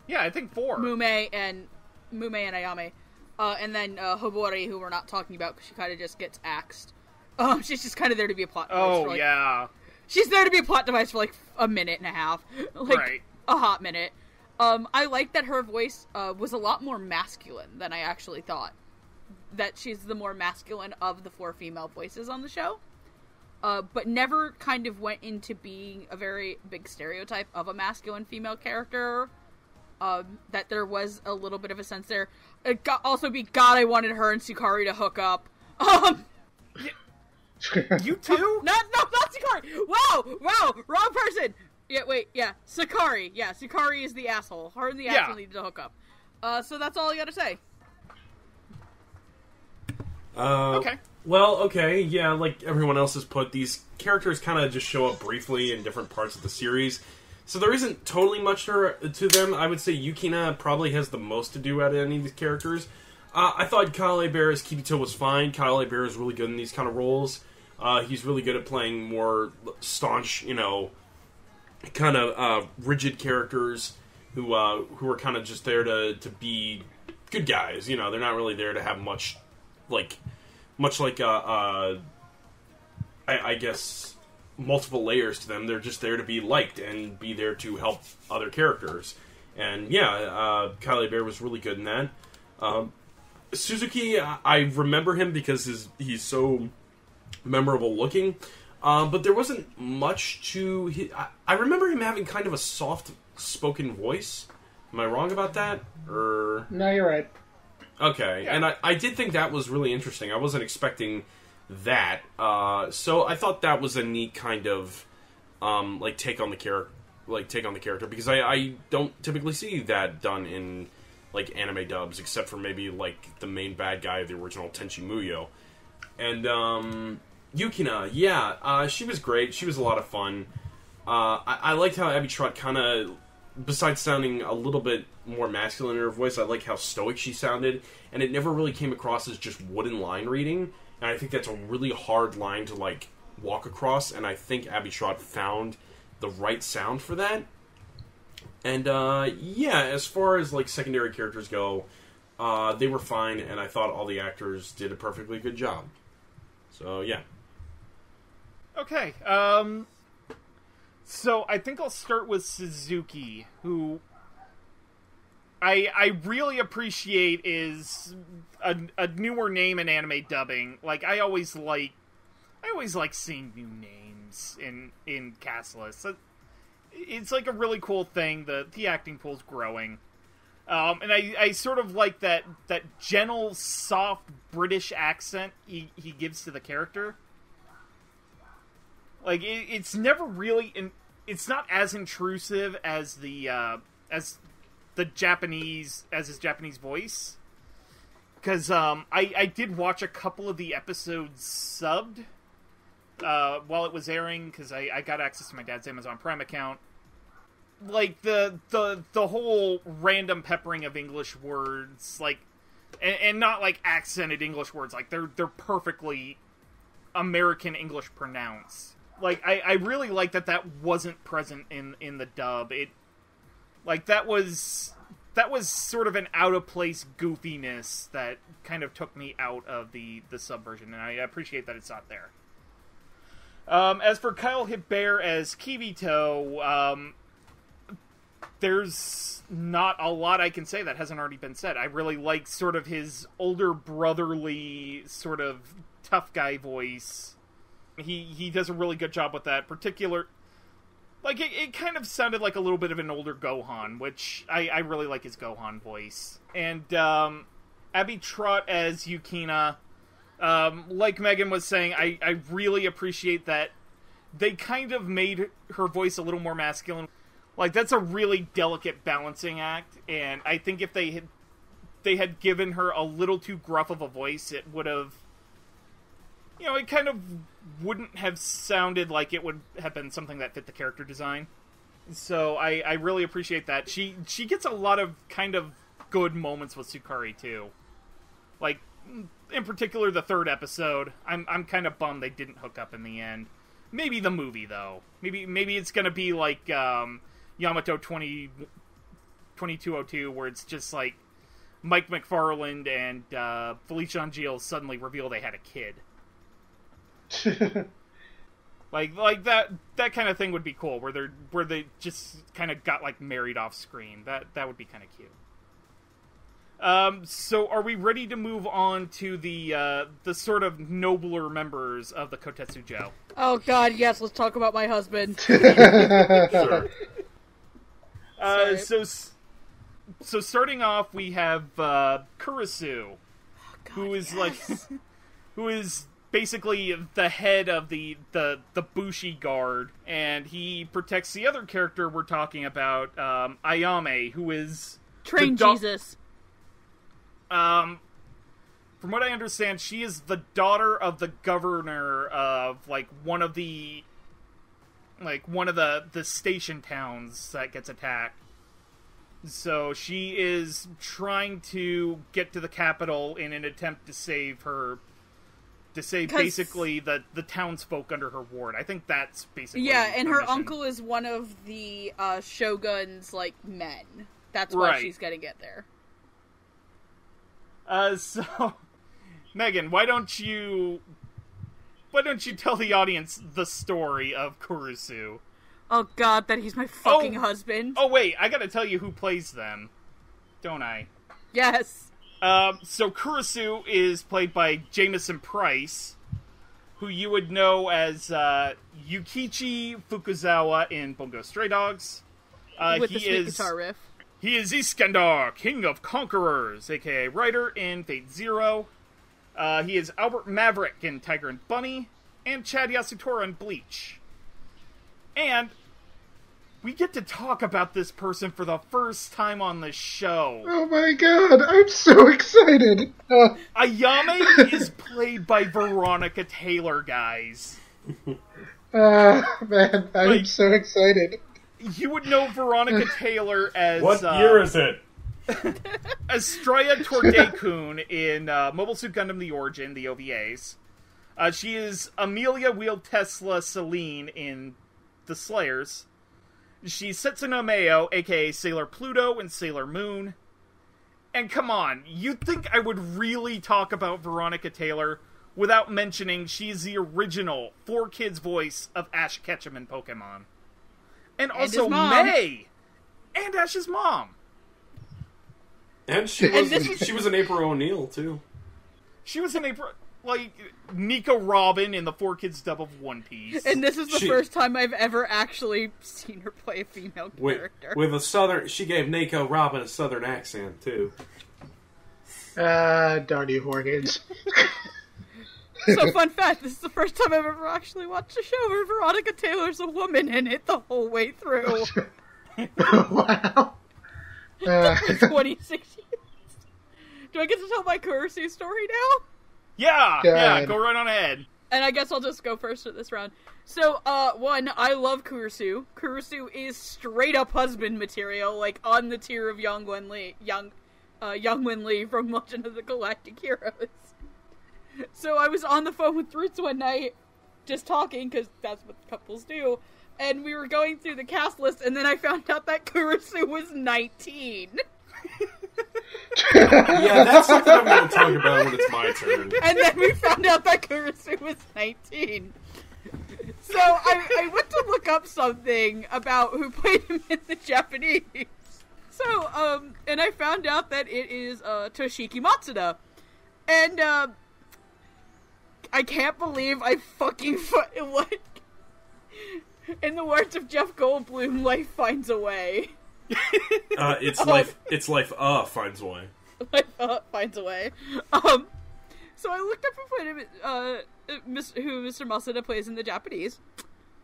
yeah, I think 4. Mume and Ayame. And then Hobori, who we're not talking about because she kind of just gets axed. She's just kind of there to be a plot device. Oh, for, yeah. She's there to be a plot device for, like, a minute and a half. Like, right. A hot minute. I like that her voice was a lot more masculine than I actually thought. That she's the more masculine of the 4 female voices on the show. But never kind of went into being a very big stereotype of a masculine female character. That there was a little bit of a sense there. It got also be God, I wanted her and Sukari to hook up. You too? No, not Sukari. Wow, wrong person. Yeah, wait, yeah, Sakari. Yeah, Sukari is the asshole. Her and the asshole needed to hook up. So that's all I gotta say. Okay. Well, okay, yeah, like everyone else has put, these characters kind of just show up briefly in different parts of the series. So there isn't totally much to them. I would say Yukina probably has the most to do out of any of these characters. I thought Kyle Hebert as Kibito was fine. Kyle Hebert is really good in these kind of roles. He's really good at playing more staunch, kind of rigid characters who are kind of just there to be good guys. They're not really there to have much like I guess multiple layers to them. They're just there to be liked and be there to help other characters. And yeah, Kyle Hebert was really good in that. Suzuki, I remember him because he's so memorable looking. But there wasn't much to... I remember him having kind of a soft-spoken voice. Am I wrong about that? Or... No, you're right. Okay, yeah. And I did think that was really interesting. I wasn't expecting that. So I thought that was a neat kind of take on the character, because I don't typically see that done in anime dubs, except for maybe the main bad guy of the original Tenchi Muyo. And Yukina, yeah, she was great. She was a lot of fun. I liked how Abby Trott kind of, besides sounding a little bit more masculine in her voice, I like how stoic she sounded, and it never really came across as just wooden line reading. And I think that's a really hard line to walk across, and I think Abby Trott found the right sound for that. And yeah, as far as secondary characters go, they were fine, and I thought all the actors did a perfectly good job. So yeah. Okay. So I think I'll start with Suzuki, who I really appreciate is a newer name in anime dubbing. I always like seeing new names in cast lists. It's a really cool thing. The acting pool's growing. And I sort of like that gentle, soft British accent he gives to the character. It's never really... it's not as intrusive as his Japanese voice. Because I did watch a couple of the episodes subbed while it was airing, because I got access to my dad's Amazon Prime account. The whole random peppering of English words, and not accented English words, they're perfectly American English pronounced. I really like that wasn't present in the dub. That was sort of an out of place goofiness that kind of took me out of the sub version, and I appreciate that it's not there. As for Kyle Hebert as Kibito, there's not a lot I can say that hasn't already been said. I really like sort of his older brotherly sort of tough guy voice. He does a really good job with that. It kind of sounded like a little bit of an older Gohan, which I really like his Gohan voice. And Abby Trott as Yukina, Like Megan was saying, I really appreciate that they kind of made her voice a little more masculine. Like, that's a really delicate balancing act, and I think if they had given her a little too gruff of a voice, it would have, it kind of wouldn't have sounded like it would have been something that fit the character design. So I really appreciate that. She gets a lot of kind of good moments with Sukari, too. Like, in particular, the third episode, I'm kind of bummed they didn't hook up in the end. Maybe the movie, though. Maybe it's gonna be like Yamato 2202, where it's just like Mike McFarland and Felicia Angel suddenly reveal they had a kid. like that kind of thing would be cool, where they just kind of got like married off screen. That would be kind of cute. So are we ready to move on to the sort of nobler members of the Kotetsujo? Oh god, yes, let's talk about my husband. Sure. So starting off, we have Kurisu, who is who is basically the head of the Bushi guard, and he protects the other character we're talking about, Ayame, who is Train Jesus. From what I understand, she is the daughter of the governor of one of the station towns that gets attacked. So she is trying to get to the capital in an attempt to save basically the townsfolk under her ward. I think that's basically and her mission. uncle is one of the shogun's men. That's why she's gonna get there. So, Megan, why don't you tell the audience the story of Kurisu? Oh god, that he's my fucking husband. Oh wait, I gotta tell you who plays them, don't I? Yes. So Kurisu is played by Jameson Price, who you would know as Yukichi Fukuzawa in Bungo Stray Dogs. With the sweet guitar riff. He is Iskandar, King of Conquerors, aka Ryder in Fate Zero. He is Albert Maverick in Tiger and Bunny, and Chad Yasutora in Bleach. And we get to talk about this person for the first time on the show. Oh my god, I'm so excited! Ayame is played by Veronica Taylor, guys. Man, I'm so excited. You would know Veronica Taylor as... What year is it? as Straya Tordekun in Mobile Suit Gundam The Origin, the OVAs. She is Amelia Wheel Tesla Celine in The Slayers. She's Setsuna Mayo, aka Sailor Pluto in Sailor Moon. And come on, you'd think I would really talk about Veronica Taylor without mentioning she's the original 4Kids voice of Ash Ketchum in Pokemon. And also May! And Ash's mom! And she was an April O'Neil, too. She was an April... Nico Robin in the 4Kids dub of One Piece. And this is the first time I've ever actually seen her play a female character. With a southern... She gave Nico Robin a southern accent, too. Darn you, Horgans. So, fun fact, this is the first time I've ever actually watched a show where Veronica Taylor's a woman in it the whole way through. Wow. 26 years. Do I get to tell my Kurisu story now? Yeah, go right on ahead. And I guess I'll just go first for this round. So, one, I love Kurisu. Kurisu is straight up husband material, on the tier of Young Wen Lee from Legend of the Galactic Heroes. So I was on the phone with Roots one night, just talking, because that's what couples do, and we were going through the cast list, and then I found out that Kurisu was 19. Yeah, that's something I'm going to talk about when it's my turn. And then we found out that Kurisu was 19. So I went to look up something about who played him in the Japanese. So, and I found out that it is Toshiki Matsuda. And, I can't believe I fucking in the words of Jeff Goldblum, life finds a way. It's life finds a way. Life finds a way. So I looked up who Mr. Masuda plays in the Japanese,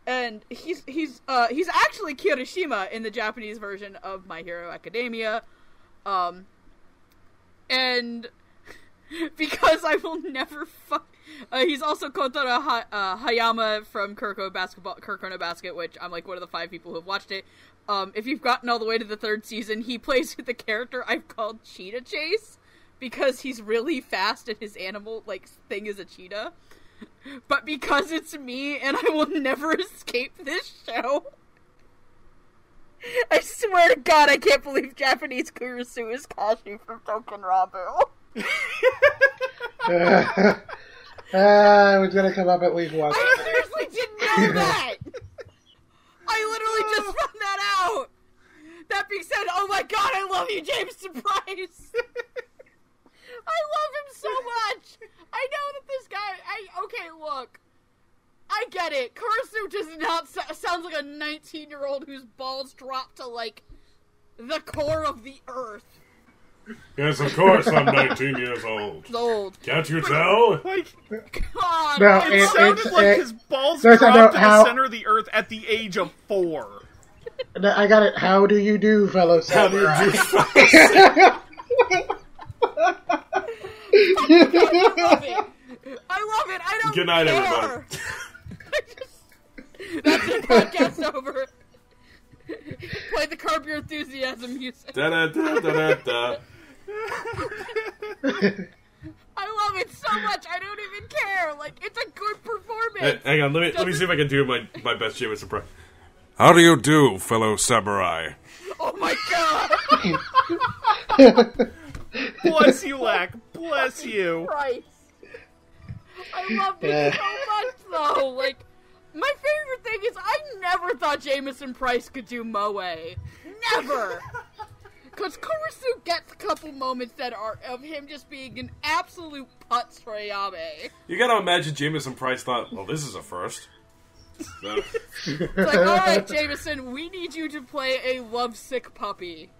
and he's actually Kirishima in the Japanese version of My Hero Academia, and because I will never he's also Kotaro Hayama from Kuroko no Basket, which I'm like one of the 5 people who have watched it. If you've gotten all the way to the 3rd season, he plays with the character I've called Cheetah Chase, because he's really fast and his animal, thing is a cheetah. But because it's me and I will never escape this show, I swear to God, I can't believe Japanese Kurisu is Kashi from Tokenrabu. I was gonna come up at least once. I seriously didn't know that! I literally just found that out! That being said, oh my God, I love you, Jameson Price! I love him so much! I know that this guy, okay, look. I get it. Kurisu does not sounds like a 19-year-old whose balls drop to, the core of the earth. Yes, of course I'm 19 years old. It's old. Can't you tell? God. No, It sounded like his balls dropped to the center of the earth at the age of 4. I got it. How do you do, fellow samurai? I love it. I don't Good night, care. everybody. That's it. Podcast over. Play the Curb Your Enthusiasm music. Da da da da da. I love it so much. I don't even care. It's a good performance. Hang on, let me see if I can do my best Jameson Price. How do you do, fellow samurai? Oh my God. Bless you, Lack. Bless you. Christ. I loved it so much, though. My favorite thing is I never thought Jameson Price could do Moe. Never. Because Kurisu gets a couple moments that are of him just being an absolute putz for Ayame. You gotta imagine Jameson Price thought, well, this is a first. So. It's alright, Jameson, we need you to play a lovesick puppy.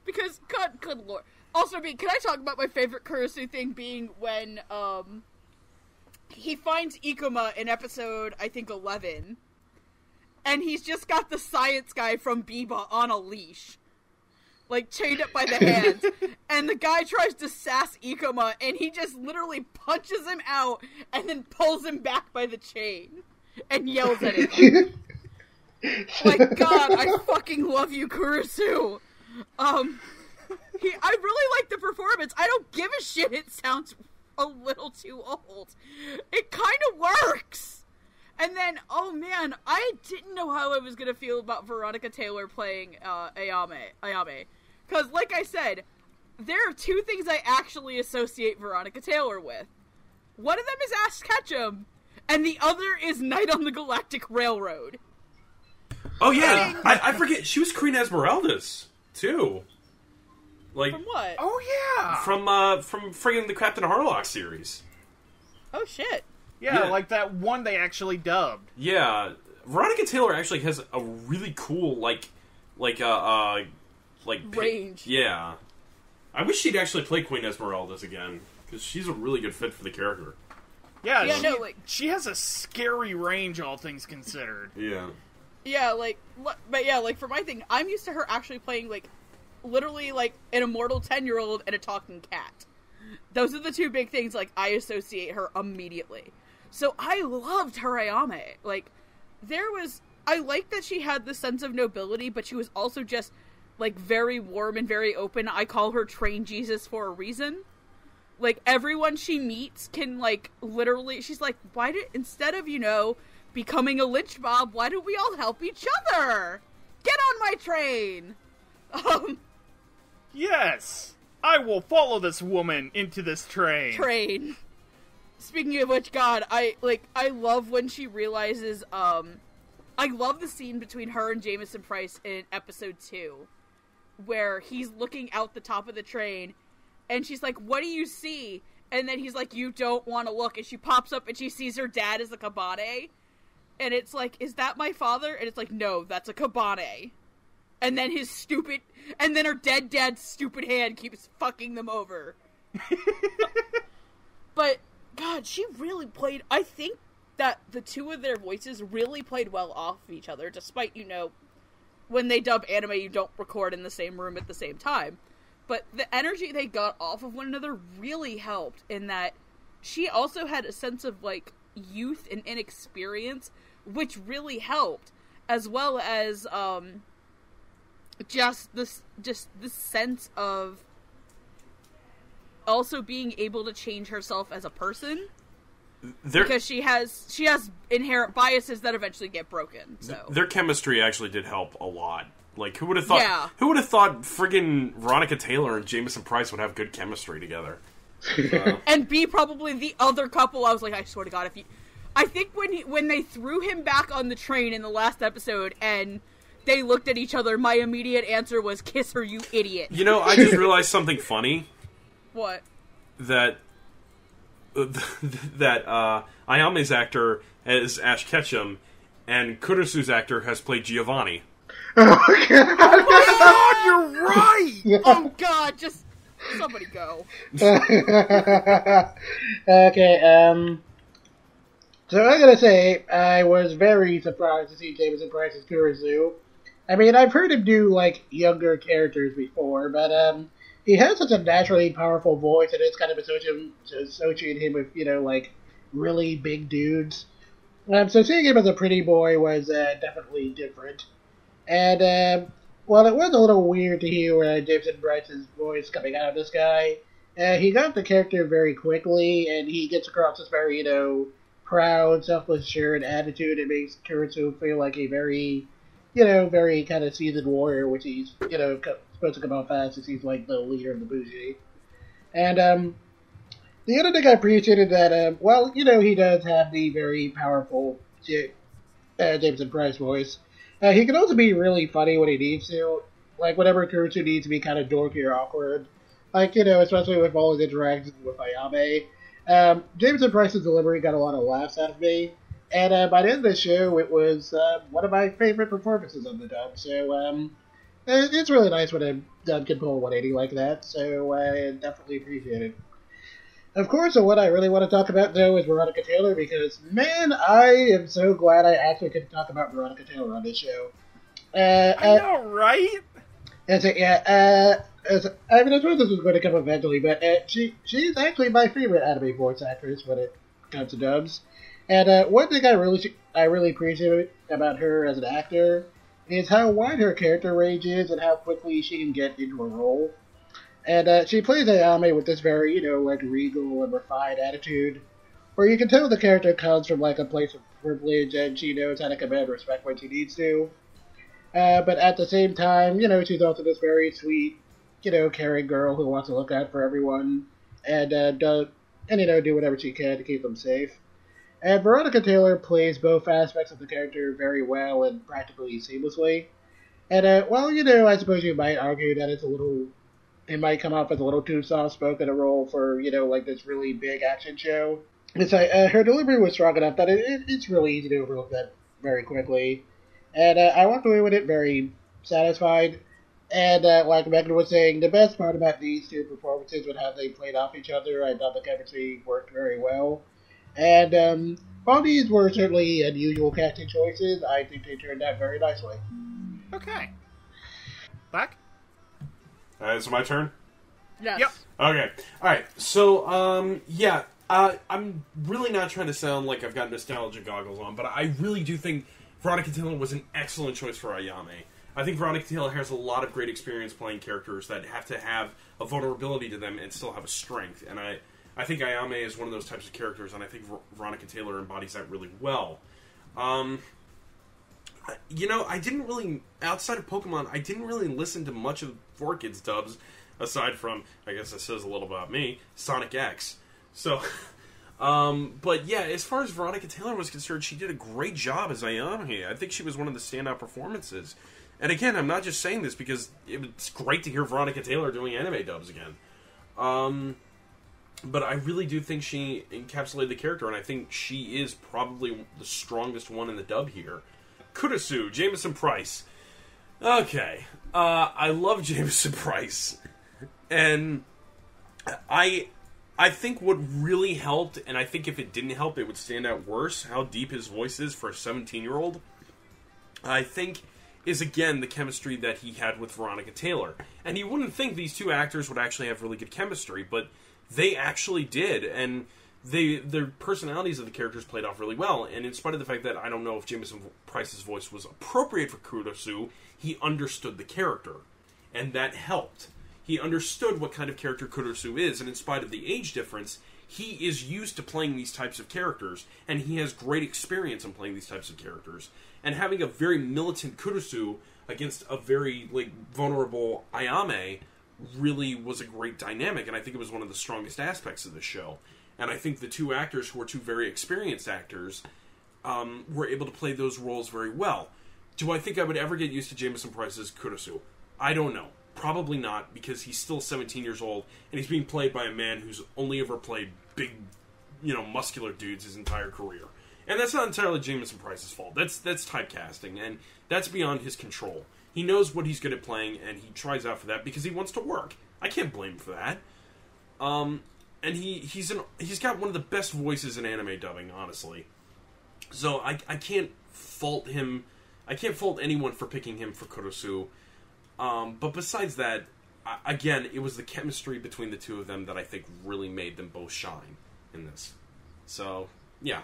Because, good lord. Also, can I talk about my favorite Kurisu thing being when, he finds Akuma in episode, I think, 11. And he's just got the science guy from Biba on a leash. Chained up by the hands. And the guy tries to sass Akuma, and he just literally punches him out, and then pulls him back by the chain. And yells at him. My God, I fucking love you, Kurisu. I really like the performance. I don't give a shit it sounds a little too old. It kind of works. And then, oh man, I didn't know how I was gonna feel about Veronica Taylor playing Ayame. Because, like I said, there are 2 things I actually associate Veronica Taylor with. One of them is Ash Ketchum, and the other is Night on the Galactic Railroad. Oh yeah, I forget, she was Queen Esmeralda's, too. From what? Oh yeah. From friggin' the Captain Harlock series. Oh shit. Yeah, that one they actually dubbed. Yeah, Veronica Taylor actually has a really cool range. Yeah, I wish she'd actually play Queen Esmeralda's again, because she's a really good fit for the character. Yeah, she has a scary range, all things considered. Yeah. Yeah, but yeah, for my thing, I'm used to her actually playing literally an immortal 10-year-old and a talking cat. Those are the 2 big things I associate her immediately. So I loved her Ayame. I liked that she had the sense of nobility, but she was also just very warm and very open. I call her Train Jesus for a reason. Everyone she meets can literally, she's why did, instead of becoming a lynch mob, why don't we all help each other? Get on my train. Yes, I will follow this woman into this train. Speaking of which, God, I love when she realizes, I love the scene between her and Jameson Price in episode 2, where he's looking out the top of the train, and she's like, what do you see? And then he's like, you don't want to look, and she pops up and she sees her dad as a Kabane, and it's is that my father? And it's no, that's a Kabane. And then her dead dad's stupid hand keeps fucking them over. But, God, she really played... I think that the two of their voices really played well off of each other, despite, you know, when they dub anime, you don't record in the same room at the same time. But the energy they got off of one another really helped in that she also had a sense of, like, youth and inexperience, which really helped, as well as, just this sense of also being able to change herself as a person. Because she has inherent biases that eventually get broken. So their chemistry actually did help a lot. Like, who would have thought? Yeah. Who would have thought friggin' Veronica Taylor and Jameson Price would have good chemistry together? And be probably the other couple. I was like, I swear to God, I think when they threw him back on the train in the last episode and they looked at each other, my immediate answer was, "Kiss her, you idiot." You know, I just realized something funny. What? That Ayame's actor is Ash Ketchum, and Kurisu's actor has played Giovanni. Oh, God. Oh, you're right! Oh, God, just somebody go. Okay, so I gotta say, I was very surprised to see Jameson Price's Kurisu. I mean, I've heard him do, like, younger characters before, but, he has such a naturally powerful voice, and it's kind of associated him with, you know, like, really big dudes. So seeing him as a pretty boy was definitely different. And, while it was a little weird to hear Jameson Price's voice coming out of this guy, he got the character very quickly, and he gets across this very, you know, proud, self-assured attitude. It makes Kurisu feel like a very, you know, very kind of seasoned warrior, which he's, you know, supposed to come out fast since he's like the leader of the bougie. And the other thing I appreciated that, well, you know, he does have the very powerful Jameson Price voice. He can also be really funny when he needs to. Like, whenever Kurisu needs to be kind of dorky or awkward. Like, you know, especially with all his interactions with Ayame. Jameson Price's delivery got a lot of laughs out of me. And by the end of the show, it was one of my favorite performances of the dub. So, it's really nice when a dub can pull a 180 like that. So, I definitely appreciate it. Of course, what I really want to talk about, though, is Veronica Taylor, because, man, I am so glad I actually could talk about Veronica Taylor on this show. I know, right? And so, yeah, I mean, I suppose this was going to come eventually, but she's actually my favorite anime voice actress when it comes to dubs. And one thing I really appreciate about her as an actor is how wide her character range is and how quickly she can get into a role. And she plays Ayame with this very, you know, like, regal and refined attitude, where you can tell the character comes from, like, a place of privilege and she knows how to command respect when she needs to. But at the same time, you know, she's also this very sweet, you know, caring girl who wants to look out for everyone and, you know, do whatever she can to keep them safe. And Veronica Taylor plays both aspects of the character very well and practically seamlessly. And, well, you know, I suppose you might argue that it might come off as a little too soft-spoken a role for, you know, like this really big action show. It's like, her delivery was strong enough that it's really easy to overlook that very quickly. And I walked away with it very satisfied. And like Megan was saying, the best part about these two performances was how they played off each other. I thought the chemistry worked very well. And while these were certainly unusual casting choices, I think they turned out very nicely. Okay. Back? Is it my turn? Yes. Yep. Okay. Alright, so, yeah, I'm really not trying to sound like I've got nostalgia goggles on, but I really do think Veronica Taylor was an excellent choice for Ayame. I think Veronica Taylor has a lot of great experience playing characters that have to have a vulnerability to them and still have a strength, and I think Ayame is one of those types of characters, and I think Veronica Taylor embodies that really well. You know, I didn't really, outside of Pokemon, I didn't really listen to much of 4Kids dubs, aside from, I guess that says a little about me, Sonic X. So, but yeah, as far as Veronica Taylor was concerned, she did a great job as Ayame. I think she was one of the standout performances. And again, I'm not just saying this because it's great to hear Veronica Taylor doing anime dubs again. But I really do think she encapsulated the character, and I think she is probably the strongest one in the dub here. Kurisu, Jameson Price. Okay. I love Jameson Price. And I I think what really helped, and I think if it didn't help, it would stand out worse, how deep his voice is for a 17-year-old, I think, is again the chemistry that he had with Veronica Taylor. And you wouldn't think these two actors would actually have really good chemistry, but they actually did, and their personalities of the characters played off really well. And in spite of the fact that I don't know if Jameson Price's voice was appropriate for Kurisu, he understood the character, and that helped. He understood what kind of character Kurisu is, and in spite of the age difference, he is used to playing these types of characters, and he has great experience in playing these types of characters. And having a very militant Kurisu against a very vulnerable Ayame really was a great dynamic, and I think it was one of the strongest aspects of the show. And I think the two actors, who are two very experienced actors, were able to play those roles very well. Do I think I would ever get used to Jameson Price's Kurisu? I don't know. Probably not, because he's still 17 years old, and he's being played by a man who's only ever played big, muscular dudes his entire career. And that's not entirely Jameson Price's fault. That's typecasting, and that's beyond his control. He knows what he's good at playing, and he tries out for that because he wants to work. I can't blame him for that. And he's got one of the best voices in anime dubbing, honestly. So I can't fault him. I can't fault anyone for picking him for Kurisu. But besides that, again, it was the chemistry between the two of them that I think really made them both shine in this. So, yeah.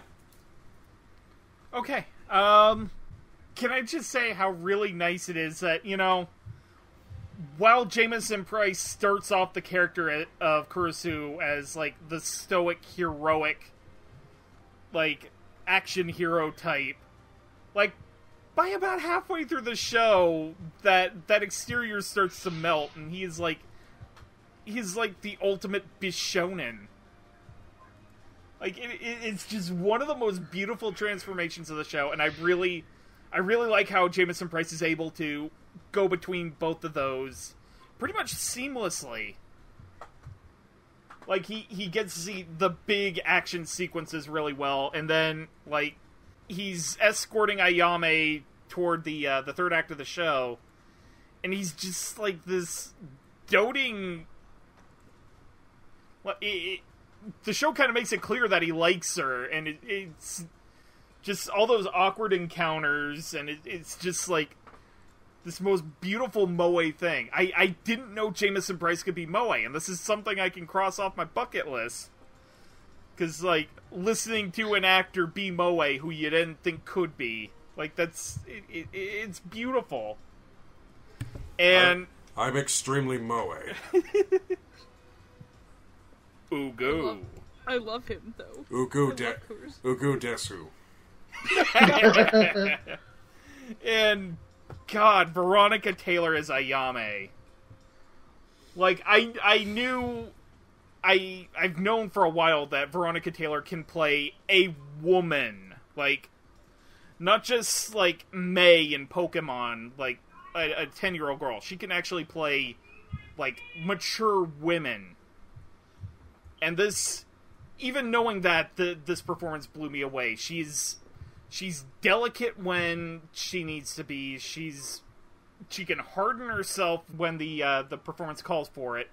Okay. Can I just say how really nice it is that, while Jameson Price starts off the character of Kurisu as, the stoic, heroic, action hero type, by about halfway through the show, that exterior starts to melt, and he's the ultimate Bishonen. It's just one of the most beautiful transformations of the show, and I really like how Jameson Price is able to go between both of those pretty much seamlessly. He gets to see the big action sequences really well, and then, he's escorting Ayame toward the third act of the show, and he's just this doting. The show kind of makes it clear that he likes her, and it's just all those awkward encounters, and it's just this most beautiful moe thing. I didn't know Jameson Price could be moe, and this is something I can cross off my bucket list. Because, listening to an actor be moe who you didn't think could be, it's beautiful. And I'm extremely moe. Ugu. I love him, though. Ugu desu. And, God, Veronica Taylor as Ayame. I've known for a while that Veronica Taylor can play a woman. Not just, Mei in Pokemon, a 10-year-old girl. She can actually play, mature women. And this, even knowing that, this performance blew me away. She's delicate when she needs to be. She can harden herself when the performance calls for it.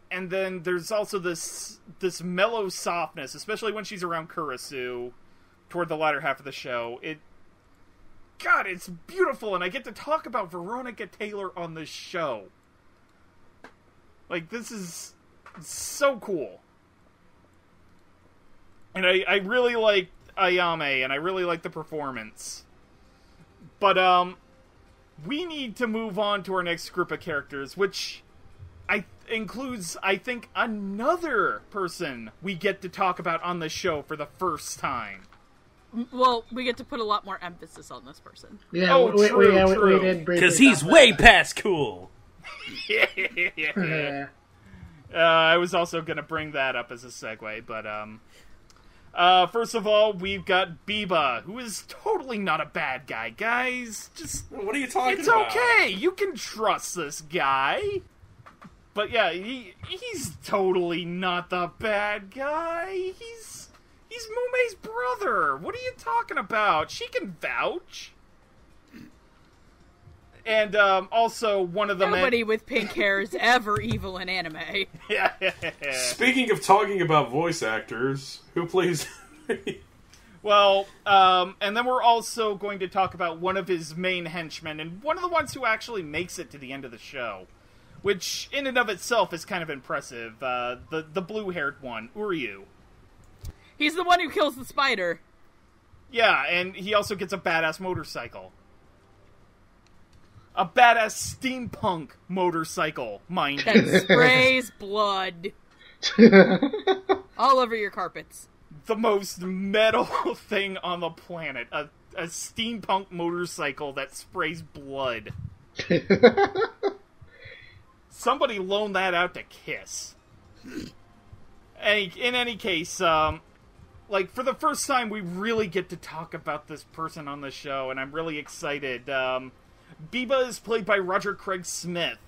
And then there's also this mellow softness, especially when she's around Kurisu toward the latter half of the show. God, it's beautiful, and I get to talk about Veronica Taylor on this show. This is so cool. And I really like Ayame, and I really like the performance. But, we need to move on to our next group of characters, which includes, I think, another person we get to talk about on the show for the first time. Well, we get to put a lot more emphasis on this person. Yeah, we did briefly. Because he's way past cool. Yeah. I was also going to bring that up as a segue, but, first of all, we've got Biba, who is totally not a bad guy, guys. What are you talking It's about? okay, you can trust this guy. But yeah, he's totally not the bad guy. He's Mume's brother. What are you talking about? She can vouch. And also one of the Nobody with pink hair is ever evil in anime. Yeah. Speaking of talking about voice actors, who plays... Well, and then we're also going to talk about one of his main henchmen, and one of the ones who actually makes it to the end of the show, which in and of itself is kind of impressive. The blue-haired one, Uryu. He's the one who kills the spider. Yeah, and he also gets a badass motorcycle. A badass steampunk motorcycle, mind you. That sprays blood all over your carpets. The most metal thing on the planet. A steampunk motorcycle that sprays blood. Somebody loaned that out to Kiss. In any case, like, for the first time, we really get to talk about this person on the show, and I'm really excited. Biba is played by Roger Craig Smith,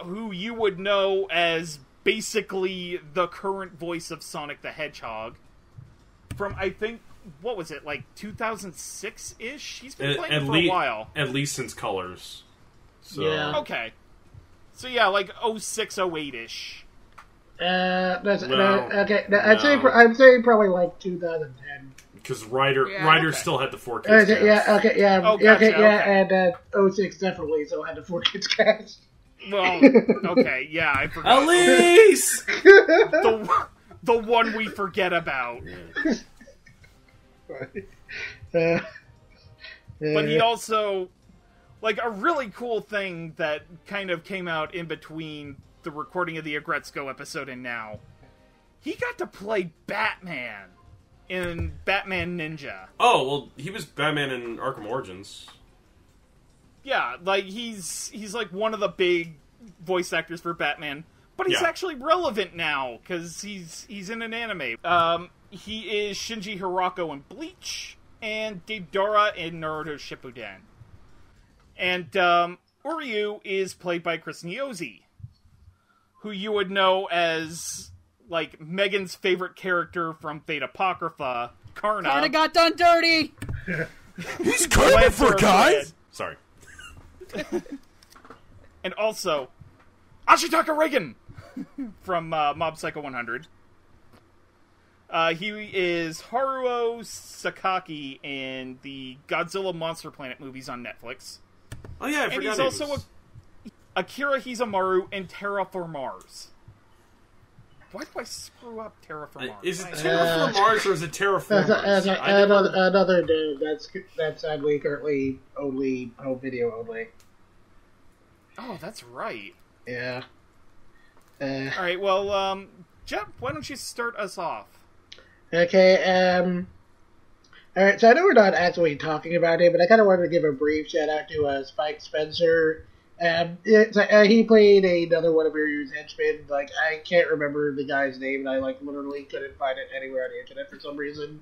who you would know as basically the current voice of Sonic the Hedgehog. From, I think, what was it, like 2006-ish? He's been playing it for a while. At least since Colors. So. Yeah. Okay. So yeah, like 06, 08-ish. I'm saying probably like 2010. Because Ryder still had the 4Kids cast. And 06 definitely still had the 4Kids cast. Well, okay, yeah, I forgot. Elise! the one we forget about. But he also, like, a really cool thing that kind of came out in between the recording of the Agretzko episode and now. He got to play Batman in Batman Ninja. Oh, well, he was Batman in Arkham Origins. Yeah, like, he's like one of the big voice actors for Batman, but he's actually relevant now, because he's in an anime. He is Shinji Hirako in Bleach, and Deidara in Naruto Shippuden. And, Uryu is played by Chris Nyozi, who you would know as, like, Megan's favorite character from Fate Apocrypha, Karna. Karna got done dirty! He's Karna for guys! Sorry. And also, Ashitaka Reagan from Mob Psycho 100. He is Haruo Sakaki in the Godzilla Monster Planet movies on Netflix. Oh yeah, I forgot. And he's also Akira Hizomaru in Terra for Mars. Why do I screw up Terra for Mars? Is it Terra for Mars or is it Terra for Mars? Another dude that's sadly currently only home video only. Oh, that's right. Yeah. Alright, well, Jeff, why don't you start us off? Okay, alright, so I know we're not actually talking about him, but I kind of wanted to give a brief shout out to Spike Spencer. He played another one of Uryu's henchmen. Like, I can't remember the guy's name, and I, like, literally couldn't find it anywhere on the internet for some reason.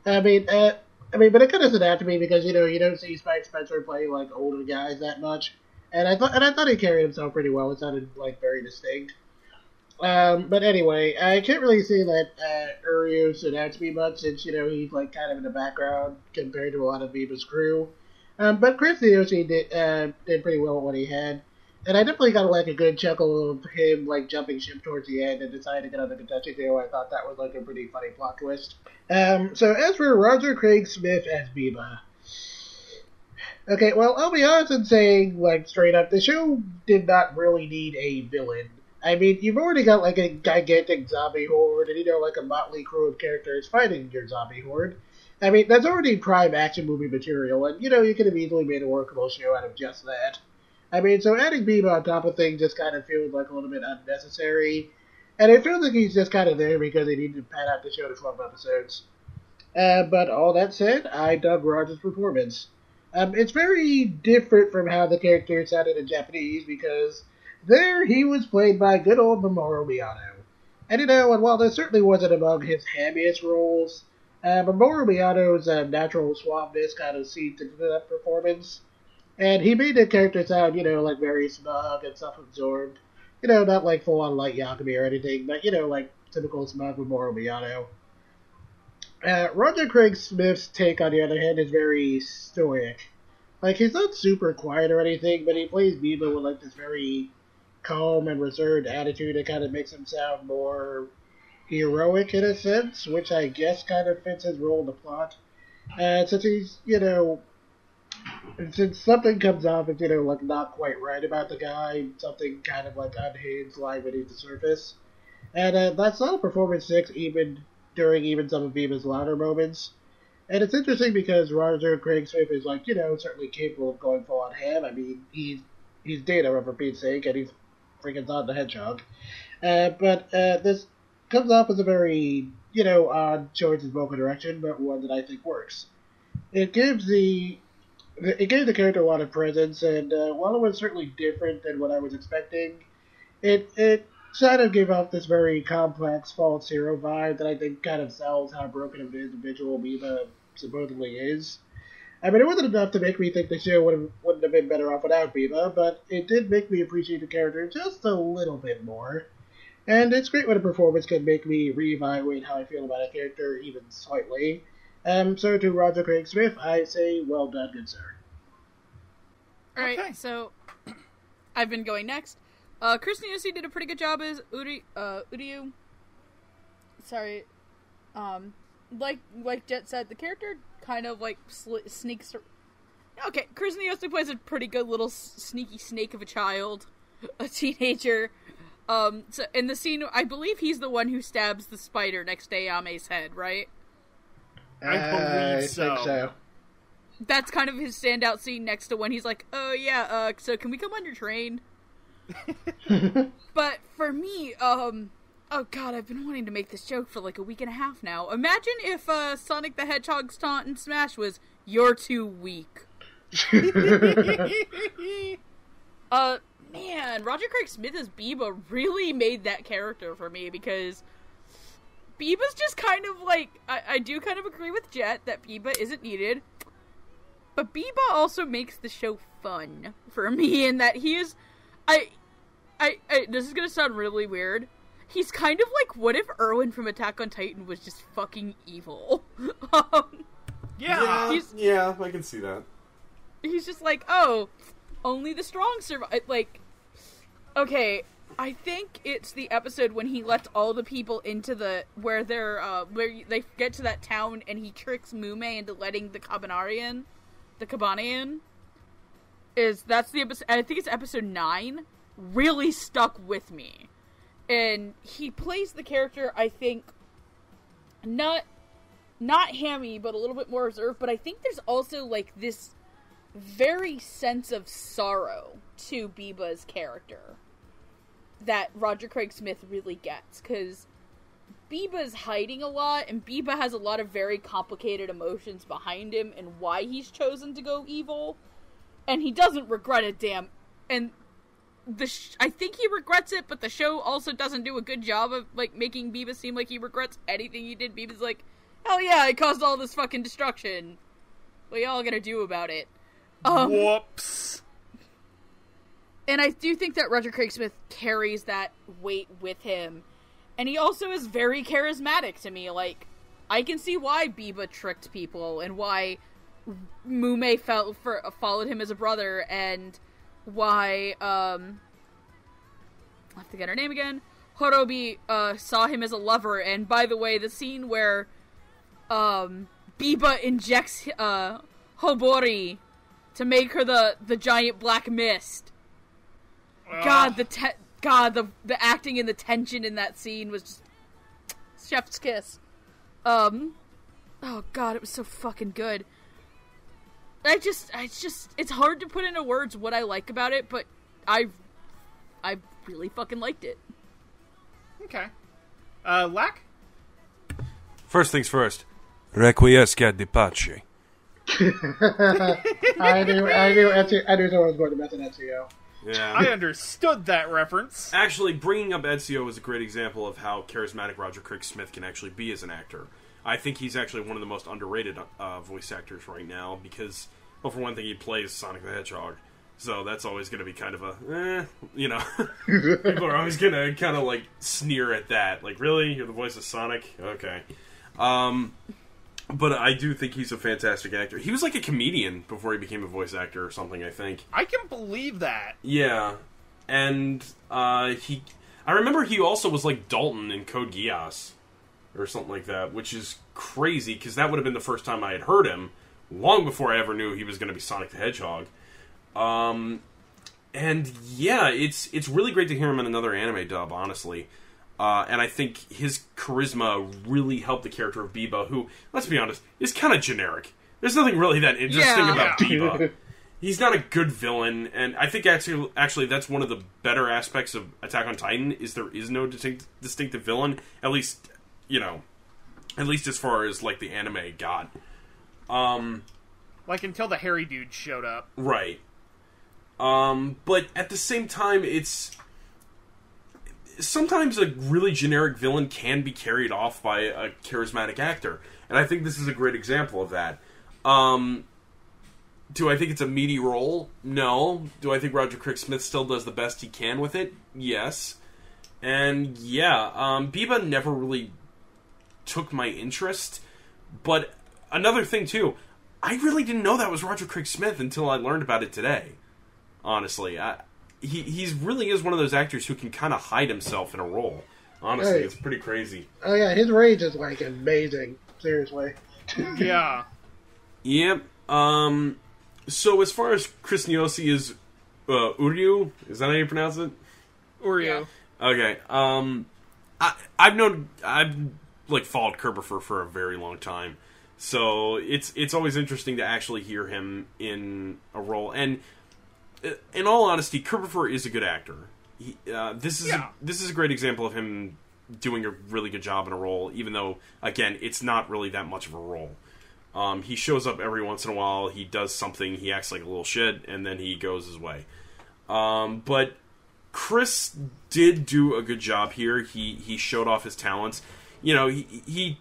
But it kind of stood out to me because, you know, you don't see Spike Spencer play, like, older guys that much. And I thought he carried himself pretty well. It sounded, like, very distinct. But anyway, I can't really say that Uryu stood out to me much since, you know, he's, like, kind of in the background compared to a lot of Biba's crew. But Chris Nyozi did pretty well at what he had. And I definitely got, like, a good chuckle of him, like, jumping ship towards the end and deciding to get on the Kentucky deal. I thought that was, like, a pretty funny plot twist. So as for Roger Craig Smith as Biba... Okay, well, I'll be honest in saying, like, straight up, the show did not really need a villain. I mean, you've already got, like, a gigantic zombie horde, and, you know, like, a motley crew of characters fighting your zombie horde. I mean, that's already prime action movie material, and, you know, you could have easily made a workable show out of just that. I mean, so adding Biba on top of things just kind of feels like a little bit unnecessary, and it feels like he's just kind of there because they needed to pad out the show to 12 episodes. But all that said, I dug Roger's performance. It's very different from how the character sounded in Japanese, because there he was played by good old Mamoru Miyano. And, you know, and while this certainly wasn't among his hammiest roles, Mamoru Miyano's natural suaveness kind of seeped into that performance. And he made the character sound, you know, like very smug and self-absorbed. You know, not like full-on light Yakumi or anything, but, you know, like typical smug Mamoru Miyano. Roger Craig Smith's take, on the other hand, is very stoic. Like, he's not super quiet or anything, but he plays Biba with, like, this very calm and reserved attitude that kind of makes him sound more heroic in a sense, which I guess kind of fits his role in the plot. And since he's, since something comes off as, like, not quite right about the guy, something kind of, like, unhinged lying beneath the surface. And that's not a performance fix even during some of Biba's louder moments. And it's interesting because Roger Craig Smith is, like, certainly capable of going full on ham. I mean, he's Data, for Pete's sake, and he's freaking Sonic the Hedgehog. But this comes off as a very, odd choice in vocal direction, but one that I think works. It gave the character a lot of presence, and while it was certainly different than what I was expecting, it kind of gave off this very complex false hero vibe that I think kind of sells how broken of an individual Biba supposedly is. I mean, it wasn't enough to make me think the show wouldn't have been better off without Biba, but it did make me appreciate the character just a little bit more. And it's great when a performance can make me reevaluate how I feel about a character, even slightly. So to Roger Craig Smith, I say, well done, good sir. Alright, okay. So I've been going next. Kristen Yossi did a pretty good job as Uryu. Sorry. Like Jet said, the character kind of, like, sneaks... Okay, Kristen Yossi plays a pretty good little sneaky snake of a child. A teenager. So in the scene, I believe he's the one who stabs the spider next to Ayame's head, right? I believe so. I think so. That's kind of his standout scene next to when he's like, oh yeah, so can we come on your train? But for me, oh god, I've been wanting to make this joke for like a week and a half now. Imagine if Sonic the Hedgehog's taunt in Smash was, you're too weak. Man, Roger Craig Smith as Biba really made that character for me, because Biba's just kind of like, I do kind of agree with Jet that Biba isn't needed, but Biba also makes the show fun for me in that he is, this is gonna sound really weird, he's kind of like, what if Erwin from Attack on Titan was just fucking evil? Yeah, I can see that. He's just like, oh, only the strong survive, like, okay, I think it's the episode when he lets all the people into where they get to that town and he tricks Mume into letting the Kabaneri in. That's the episode, I think it's episode 9, really stuck with me. And he plays the character, I think, not hammy, but a little bit more reserved, but I think there's also, like, this very sense of sorrow to Biba's character that Roger Craig Smith really gets, because Biba's hiding a lot, and Biba has a lot of very complicated emotions behind him and why he's chosen to go evil, and he doesn't regret a damn, and I think he regrets it, but the show also doesn't do a good job of, like, making Biba seem like he regrets anything he did. Biba's like, hell yeah, I caused all this fucking destruction. What y'all gonna do about it? Whoops. And I do think that Roger Craig Smith carries that weight with him. And he also is very charismatic to me. Like, I can see why Biba tricked people, and why Mume followed him as a brother, and why, I have to get her name again, Horobi, saw him as a lover. And by the way, the scene where, Biba injects, Hobori to make her the giant black mist. God, the acting and the tension in that scene was just chef's kiss. Oh god, it was so fucking good. It's hard to put into words what I like about it, but I really fucking liked it. Okay. Lack? First things first. Requiescat di pace. I knew someone was going to mention Ezio. Yeah. I understood that reference. Actually, bringing up Ezio is a great example of how charismatic Roger Craig Smith can actually be as an actor. I think he's actually one of the most underrated voice actors right now because, well, for one thing, he plays Sonic the Hedgehog. So that's always going to be kind of a, people are always going to kind of, like, sneer at that. Like, really? You're the voice of Sonic? Okay. But I do think he's a fantastic actor. He was like a comedian before he became a voice actor or something, I think. I can believe that. Yeah. And I remember he also was like Dalton in Code Geass or something like that, which is crazy because that would have been the first time I had heard him long before I ever knew he was going to be Sonic the Hedgehog. And yeah, it's really great to hear him in another anime dub, honestly. And I think his charisma really helped the character of Biba, who, let's be honest, is kind of generic. There's nothing really that interesting about Biba. He's not a good villain, and I think actually that's one of the better aspects of Attack on Titan, is there is no distinctive villain, at least as far as, like, the anime got. Like, until the hairy dude showed up. Right. But at the same time, it's... Sometimes a really generic villain can be carried off by a charismatic actor. And I think this is a great example of that. Do I think it's a meaty role? No. Do I think Roger Craig Smith still does the best he can with it? Yes. And yeah, Biba never really took my interest. But another thing too, I really didn't know that was Roger Craig Smith until I learned about it today. Honestly, he really is one of those actors who can kind of hide himself in a role. Honestly, it's pretty crazy. Oh yeah, his range is like amazing. Seriously. Yeah. Yep. So as far as Chris Niosi is Uryu, is that how you pronounce it? Uryu. Okay. I've like followed Kerbifer for a very long time, so it's always interesting to actually hear him in a role. And in all honesty, Kerbifer is a good actor. This is a great example of him doing a really good job in a role, even though, again, it's not really that much of a role. He shows up every once in a while, he does something, he acts like a little shit, and then he goes his way. But Chris did do a good job here. He showed off his talents. You know, he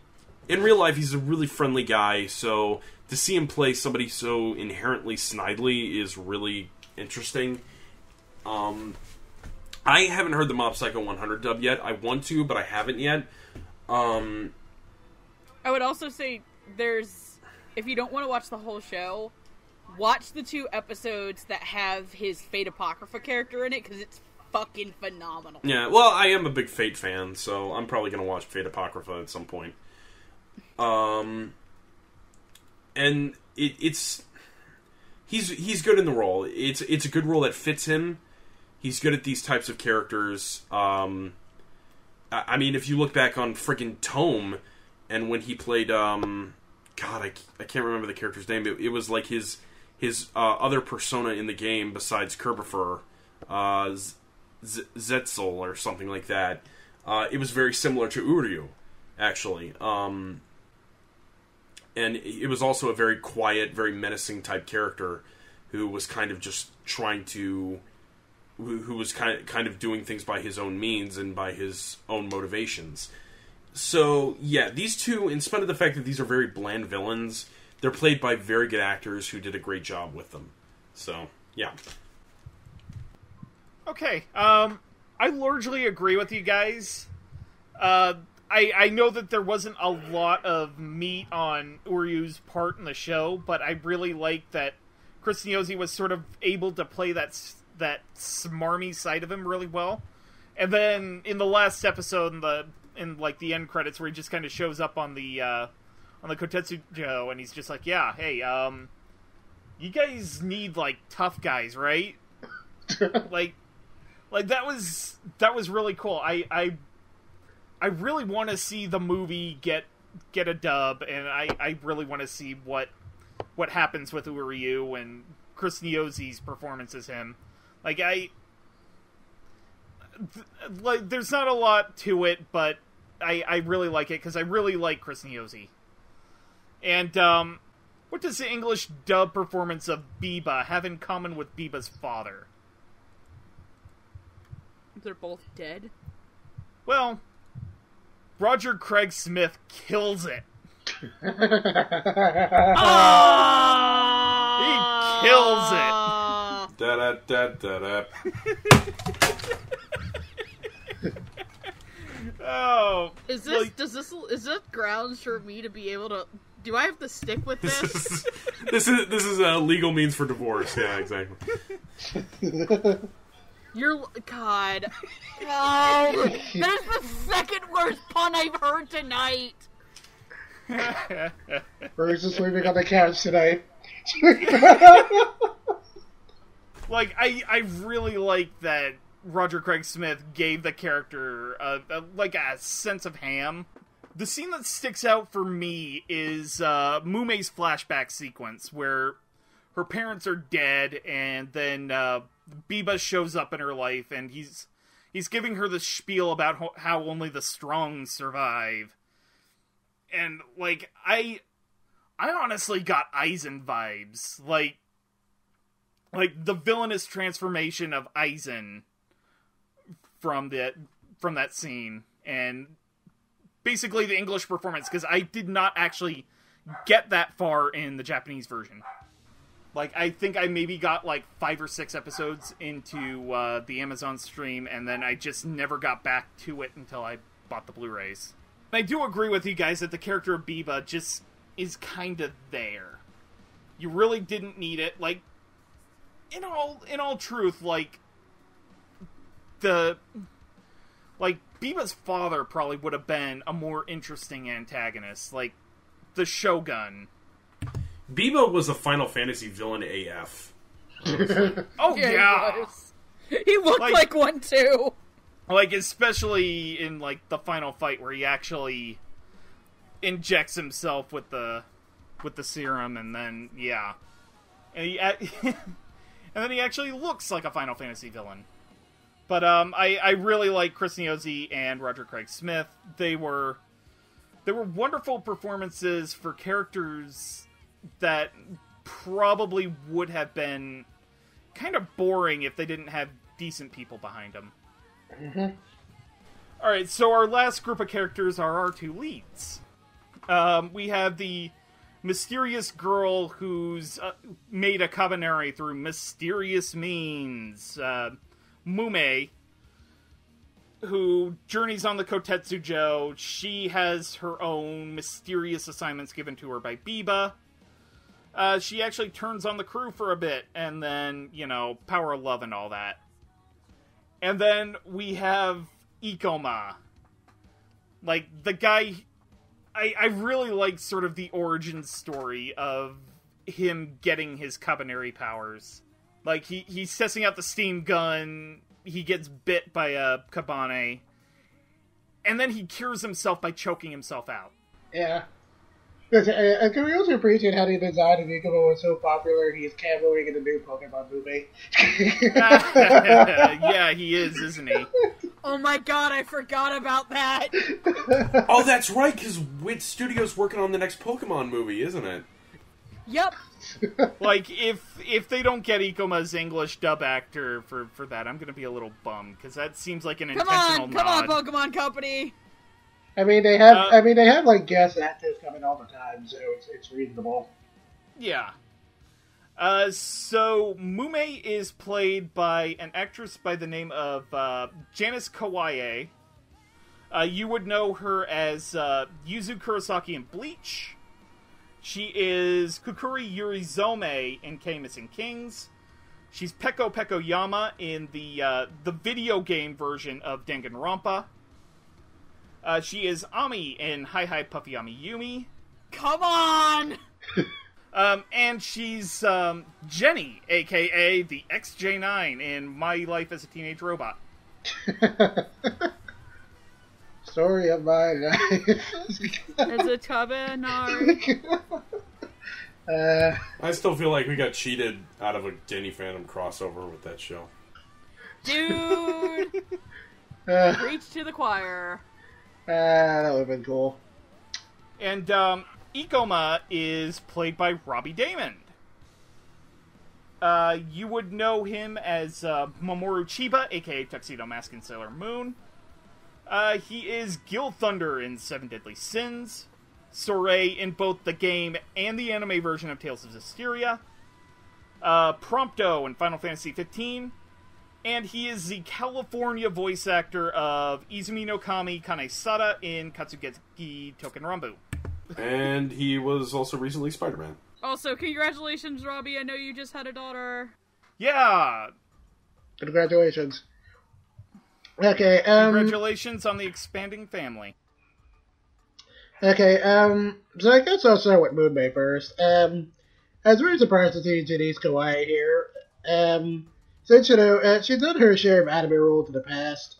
in real life, he's a really friendly guy, so to see him play somebody so inherently snidely is really interesting. I haven't heard the Mob Psycho 100 dub yet. I want to, but I haven't yet. I would also say if you don't want to watch the whole show, watch the 2 episodes that have his Fate Apocrypha character in it, because it's fucking phenomenal. Yeah, well, I am a big Fate fan, so I'm probably going to watch Fate Apocrypha at some point. And he's good in the role. It's a good role that fits him. He's good at these types of characters. I mean, if you look back on friggin' Tome, and when he played, God, I can't remember the character's name. It was like his other persona in the game besides Kerbifer, Zetzel or something like that. It was very similar to Uryu, actually. And it was also a very quiet, very menacing type character who was kind of just trying to... who was kind of doing things by his own means and by his own motivations. So, yeah, these two, in spite of the fact that these are very bland villains, they're played by very good actors who did a great job with them. So, yeah. Okay, I largely agree with you guys. I know that there wasn't a lot of meat on Uryu's part in the show, but I really liked that Chris Niosi was sort of able to play that smarmy side of him really well. And then in the last episode, in like the end credits, where he just kind of shows up on the Kotetsujo, and he's just like, yeah, hey, you guys need like tough guys, right? like that was really cool. I really want to see the movie get a dub, and I really want to see what happens with Uryu and Chris Niosi's performance as him. There's not a lot to it, but I really like it, because I really like Chris Niosi. And, what does the English dub performance of Biba have in common with Biba's father? They're both dead? Well, Roger Craig Smith kills it. He kills it. Da-da-da-da-da. Oh. Is this grounds for me to be able to Do I have to stick with this? This is a legal means for divorce. Yeah, exactly. You're... God. Oh, that's the second worst pun I've heard tonight. We're just sleeping on the couch tonight. Like, I really like that Roger Craig Smith gave the character a sense of ham. The scene that sticks out for me is Mumei's flashback sequence, where her parents are dead, and then Biba shows up in her life, and he's giving her the spiel about how only the strong survive. And, like, I honestly got Aizen vibes. Like the villainous transformation of Aizen from that scene. And basically the English performance, because I did not actually get that far in the Japanese version. Like, I think I maybe got, 5 or 6 episodes into the Amazon stream, and then I just never got back to it until I bought the Blu-rays. I do agree with you guys that the character of Biba just is kind of there. You really didn't need it. Like, in all truth, Biba's father probably would have been a more interesting antagonist, like the Shogun. Biba was a Final Fantasy villain AF. Oh yeah, he looked like one too. Like, especially in, the final fight where he actually injects himself with the serum, and then, yeah. And and then he actually looks like a Final Fantasy villain. But, I really like Chris Niozzi and Roger Craig Smith. They were wonderful performances for characters that probably would have been kind of boring if they didn't have decent people behind them. Mm-hmm. Alright, so our last group of characters are our two leads. We have the mysterious girl who's made a Kabaneri through mysterious means. Mumei, who journeys on the Kotetsujo. She has her own mysterious assignments given to her by Biba. She actually turns on the crew for a bit, and then, power of love and all that. And then we have Ikoma. Like, the guy... I really like sort of the origin story of him getting his Kabaneri powers. Like, he's testing out the steam gun, he gets bit by a Kabane, and then he cures himself by choking himself out. Yeah. Can we also appreciate how the design of Ikoma was so popular, he's cameoing in the new Pokemon movie? Yeah, he is, isn't he? Oh my god, I forgot about that! Oh, that's right, because WIT Studio's working on the next Pokemon movie, isn't it? Yep. Like, if they don't get Ikoma's English dub actor for that, I'm gonna be a little bummed, because that seems like an intentional nod. Come on, Pokemon Company! I mean, they have like guest actors coming all the time, so it's reasonable. Yeah. So Mumei is played by an actress by the name of Janice Kawaii. You would know her as Yuzu Kurosaki in Bleach. She is Kukuri Yurizome in K Missing Kings. She's Peko Yama in the video game version of Danganronpa. She is Ami in Hi Hi Puffy Ami Yumi. Come on! And she's Jenny, a.k.a. the XJ9 in My Life as a Teenage Robot. Story of my life. As a Kabaneri. I still feel like we got cheated out of a Jenny Phantom crossover with that show. Dude! Preach to the choir. That would have been cool. And Ikoma is played by Robbie Damon. You would know him as Mamoru Chiba, aka Tuxedo Mask in Sailor Moon. He is Gil Thunder in Seven Deadly Sins, Soray in both the game and the anime version of Tales of Zestiria, Prompto in Final Fantasy XV, and he is the California voice actor of Izumi no Kami Kanesada in Katsugeki Token Rambu. And he was also recently Spider-Man. Also, congratulations, Robbie. I know you just had a daughter. Yeah! Congratulations. Okay, Congratulations on the expanding family. Okay, so I guess I'll start with Moonbay first. I was very surprised to see Janice Kawaii here. Since, she's done her share of anime roles in the past.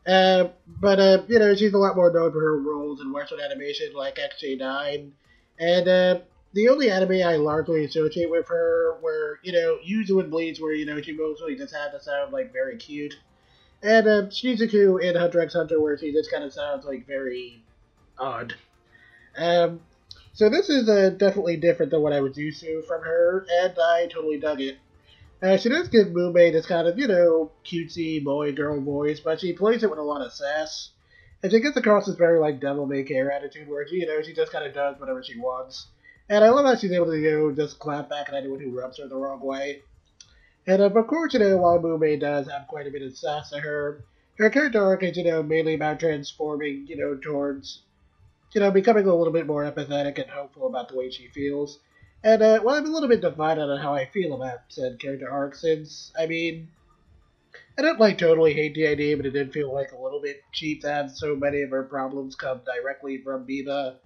But she's a lot more known for her roles in Western animation like XJ9. And, the only anime I largely associate with her were, Yuzu and Bleach, where, she mostly just had to sound, like, very cute. And, Shizuku in Hunter x Hunter, where she just kind of sounds, like, very odd. So this is definitely different than what I was used to from her, and I totally dug it. She does give Moonbay this kind of, cutesy boy-girl voice, but she plays it with a lot of sass. And she gets across this very, like, devil-may-care attitude where, she just kind of does whatever she wants. And I love how she's able to, just clap back at anyone who rubs her the wrong way. And, of course, while Moonbay does have quite a bit of sass to her, her character arc is, mainly about transforming, towards, becoming a little bit more empathetic and hopeful about the way she feels. And, I'm a little bit divided on how I feel about said character arc, since, I don't, totally hate the idea, but it did feel, a little bit cheap to have so many of her problems come directly from Biba.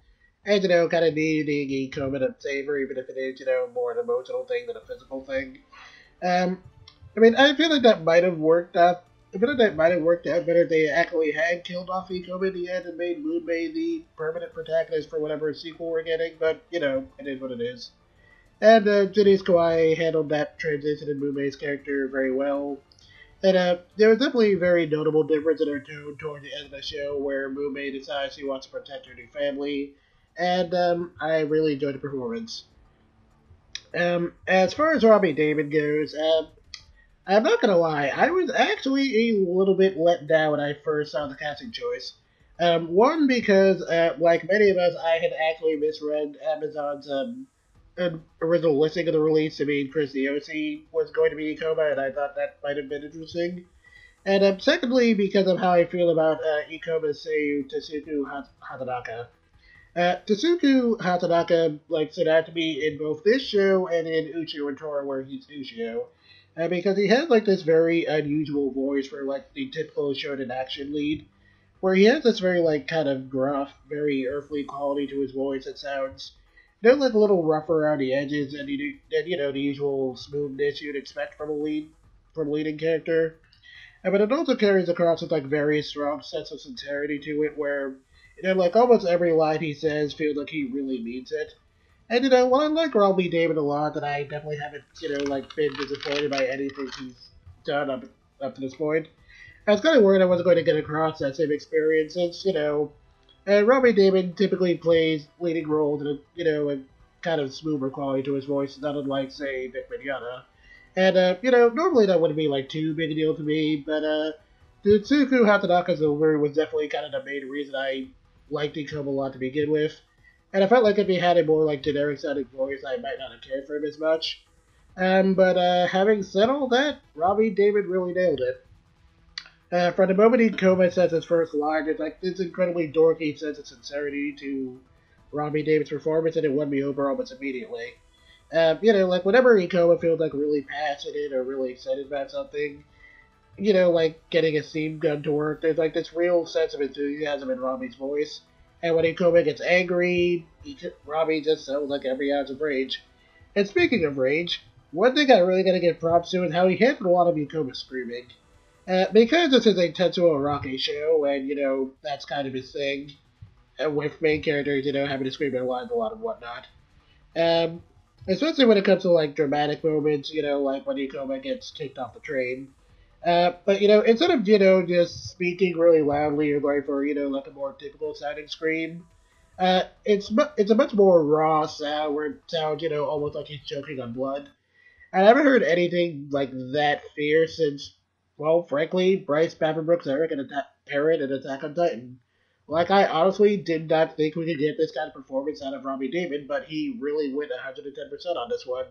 And, kind of needing Akuma to save her, even if it is, more an emotional thing than a physical thing. I feel like that might have worked out. I feel like that might have worked out better if they actually had killed off Akuma in the end and made Moonbay the permanent protagonist for whatever sequel we're getting, but, it is what it is. And, Janice Kawaii handled that transition in Moonbay's character very well. And, there was definitely a very notable difference in her tone toward the end of the show, where Moonbay decides she wants to protect her new family, and, I really enjoyed the performance. As far as Robbie Damon goes, I'm not gonna lie, I was actually a little bit let down when I first saw the casting choice. One, because, like many of us, I had actually misread Amazon's, original listing of the release to mean Chris Yossi was going to be Akuma, and I thought that might have been interesting. And, secondly, because of how I feel about, Ikuma's Seiyu Tasuku Hatanaka. Tasuku Hatanaka, stood out to me in both this show and in Uchiyo and Tora, where he's Uchiyo. Because he has, this very unusual voice for, the typical shonen action lead, where he has this very, kind of gruff, very earthly quality to his voice that sounds, a little rough around the edges and, the usual smoothness you'd expect from leading character. But it also carries across with, very strong sense of sincerity to it, where, almost every line he says feels like he really means it. And, while I like Robbie Damon a lot, and I definitely haven't, been disappointed by anything he's done up to this point, I was kind of worried I wasn't going to get across that same experience, since, Robbie Damon typically plays leading roles in a kind of smoother quality to his voice, not unlike, say, Vic Mignogna. And, normally that wouldn't be, too big a deal to me, but, Tsuku Hatanaka's delivery was definitely kind of the main reason I liked Akuma a lot to begin with. And I felt like if he had a more, generic-sounding voice, I might not have cared for him as much. But having said all that, Robbie Damon really nailed it. From the moment Akuma says his first line, there's, this incredibly dorky sense of sincerity to Robbie Damon's performance, and it won me over almost immediately. Whenever Akuma feels, really passionate or really excited about something, getting a steam gun to work, there's, this real sense of enthusiasm in Robbie's voice. And when Akuma gets angry, Robbie just sounds like every ounce of rage. And speaking of rage, one thing I really gotta give props to is how he handled a lot of Akuma's screaming. Because this is a Tetsuo Araki show, and, that's kind of his thing, with main characters, having to scream their lines a lot and whatnot. Especially when it comes to, dramatic moments, when Akuma gets kicked off the train. But, instead of, just speaking really loudly or going for, a more typical sounding scream, it's a much more raw sound where it sounds, almost like he's choking on blood. And I haven't heard anything like that fierce since, well, frankly, Bryce Papenbrook's Eric and Aaron in Attack on Titan. I honestly did not think we could get this kind of performance out of Robbie Damon, but he really went 110% on this one.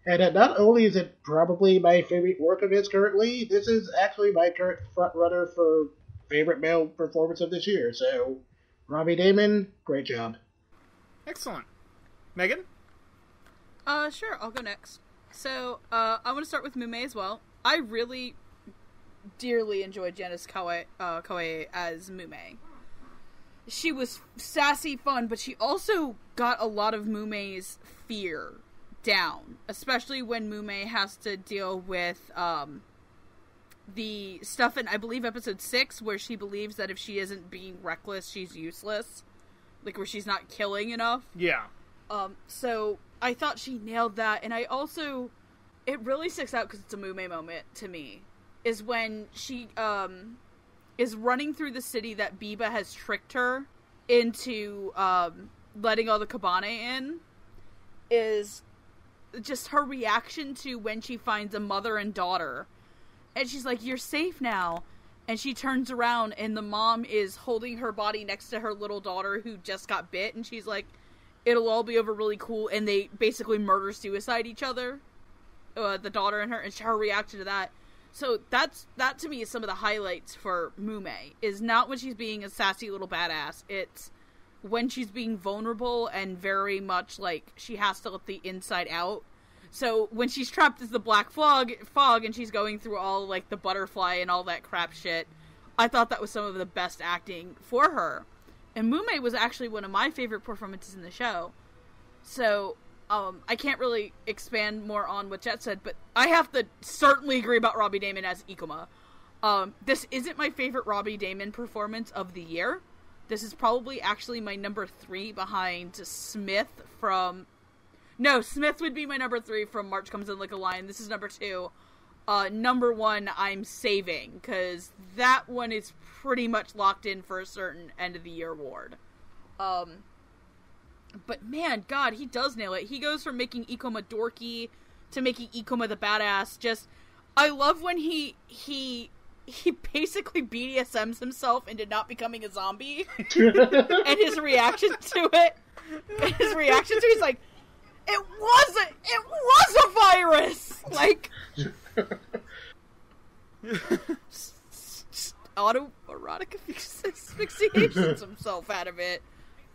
And not only is it probably my favorite work of his currently, this is actually my current front-runner for favorite male performance of this year. So, Robbie Damon, great job. Excellent. Megan? Sure, I'll go next. So, I want to start with Mume as well. I really dearly enjoyed Janice Koei as Mume. She was sassy, fun, but she also got a lot of Mume's fear down. Especially when Mume has to deal with, the stuff in, I believe, episode 6, where she believes that if she isn't being reckless, she's useless. Like, where she's not killing enough. Yeah. So, I thought she nailed that, and I also... It really sticks out because it's a Mume moment to me. Is when she, is running through the city that Biba has tricked her into, letting all the Kabane in. Is just her reaction to when she finds a mother and daughter. And she's like, "You're safe now." And she turns around and the mom is holding her body next to her little daughter who just got bit. And she's like, "It'll all be over really cool." And they basically murder-suicide each other. The daughter and her reaction to that. So that to me is some of the highlights for Mume. Is not when she's being a sassy little badass. It's when she's being vulnerable and very much like she has to let the inside out. So when she's trapped as the black fog and she's going through all like the butterfly and all that crap shit, I thought that was some of the best acting for her. And Mume was actually one of my favorite performances in the show. So I can't really expand more on what Jet said, but I have to certainly agree about Robbie Damon as Akuma. This isn't my favorite Robbie Damon performance of the year. This is probably actually my number 3 behind Smith from... No, Smith would be my number 3 from March Comes In Like a Lion. This is number 2. Number 1, I'm saving, because that one is pretty much locked in for a certain end-of-the-year award. But man, God, he does nail it. He goes from making Ikoma dorky to making Ikoma the badass. Just, I love when he basically BDSMs himself into not becoming a zombie. And his reaction to it. He's like, it was a virus! Like, autoerotic asphyxiations himself out of it.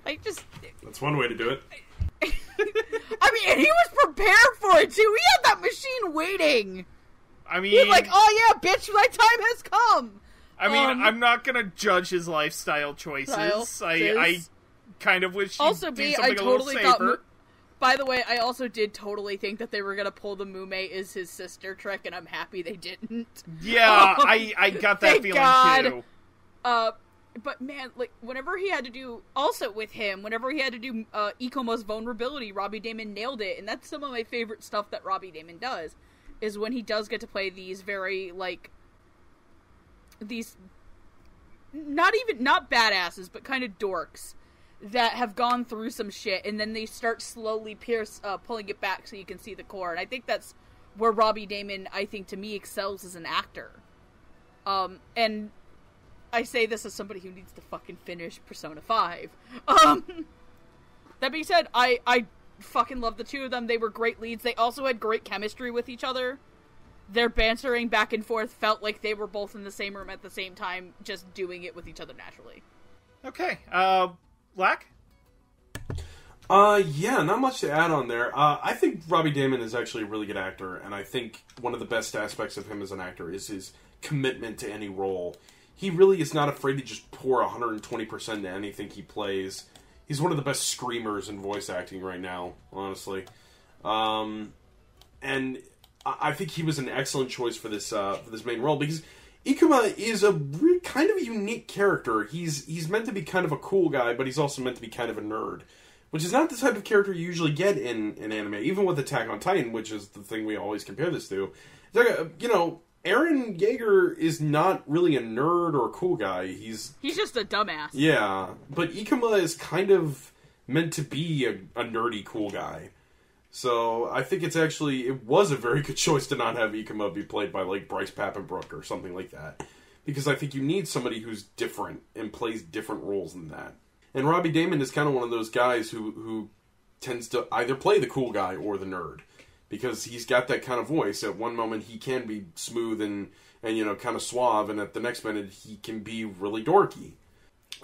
That's one way to do it. I mean, and he was prepared for it, too. He had that machine waiting. I mean... He's like, "Oh yeah, bitch, my time has come." I mean, I'm not gonna judge his lifestyle choices. I kind of wish he'd also, do something a little safer. Thought... By the way, I also did totally think that they were gonna pull the Mume is his sister trick, and I'm happy they didn't. Yeah, I got that feeling, God. Too. But man, like, whenever he had to do Ikoma's vulnerability, Robbie Damon nailed it, and that's some of my favorite stuff that Robbie Damon does, is when he does get to play these very, like, not badasses, but kind of dorks, that have gone through some shit, and then they start slowly pulling it back so you can see the core, and I think that's where Robbie Damon, I think, to me, excels as an actor. And I say this as somebody who needs to fucking finish Persona 5. That being said, I fucking love the two of them. They were great leads. They also had great chemistry with each other. Their bantering back and forth felt like they were both in the same room at the same time, just doing it with each other naturally. Okay. Black? Yeah, not much to add on there. I think Robbie Damon is actually a really good actor, and I think one of the best aspects of him as an actor is his commitment to any role. He really is not afraid to just pour 120% into anything he plays. He's one of the best screamers in voice acting right now, honestly. And I think he was an excellent choice for this main role, because Ikuma is a kind of unique character. He's meant to be kind of a cool guy, but he's also meant to be kind of a nerd, which is not the type of character you usually get in anime, even with Attack on Titan, which is the thing we always compare this to. It's like, Eren Yeager is not really a nerd or a cool guy. He's just a dumbass. Yeah, but Ikuma is kind of meant to be a nerdy cool guy. So I think it was a very good choice to not have Ikuma be played by, like, Bryce Papenbrook or something like that. Because I think you need somebody who's different and plays different roles than that. And Robbie Damon is kind of one of those guys who tends to either play the cool guy or the nerd. Because he's got that kind of voice. At one moment he can be smooth and kind of suave, and at the next minute he can be really dorky.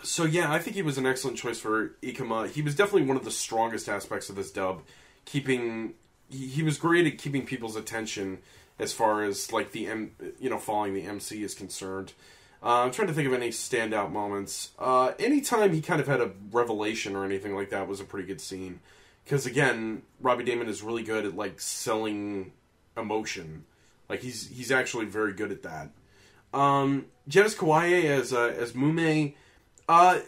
So yeah, I think he was an excellent choice for Akuma. He was definitely one of the strongest aspects of this dub. He was great at keeping people's attention as far as like following the MC is concerned. I'm trying to think of any standout moments. Anytime he kind of had a revelation or anything like that was a pretty good scene. Because again, Robbie Damon is really good at like selling emotion. Like he's actually very good at that. Janice Kawaii as Mume.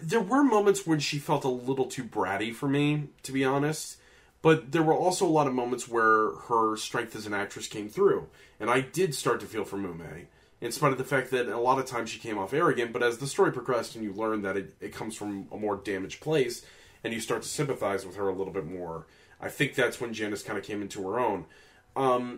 There were moments when she felt a little too bratty for me, to be honest. But there were also a lot of moments where her strength as an actress came through. And I did start to feel for Mume. In spite of the fact that a lot of times she came off arrogant, but as the story progressed and you learn that it comes from a more damaged place, and you start to sympathize with her a little bit more, I think that's when Janice kind of came into her own.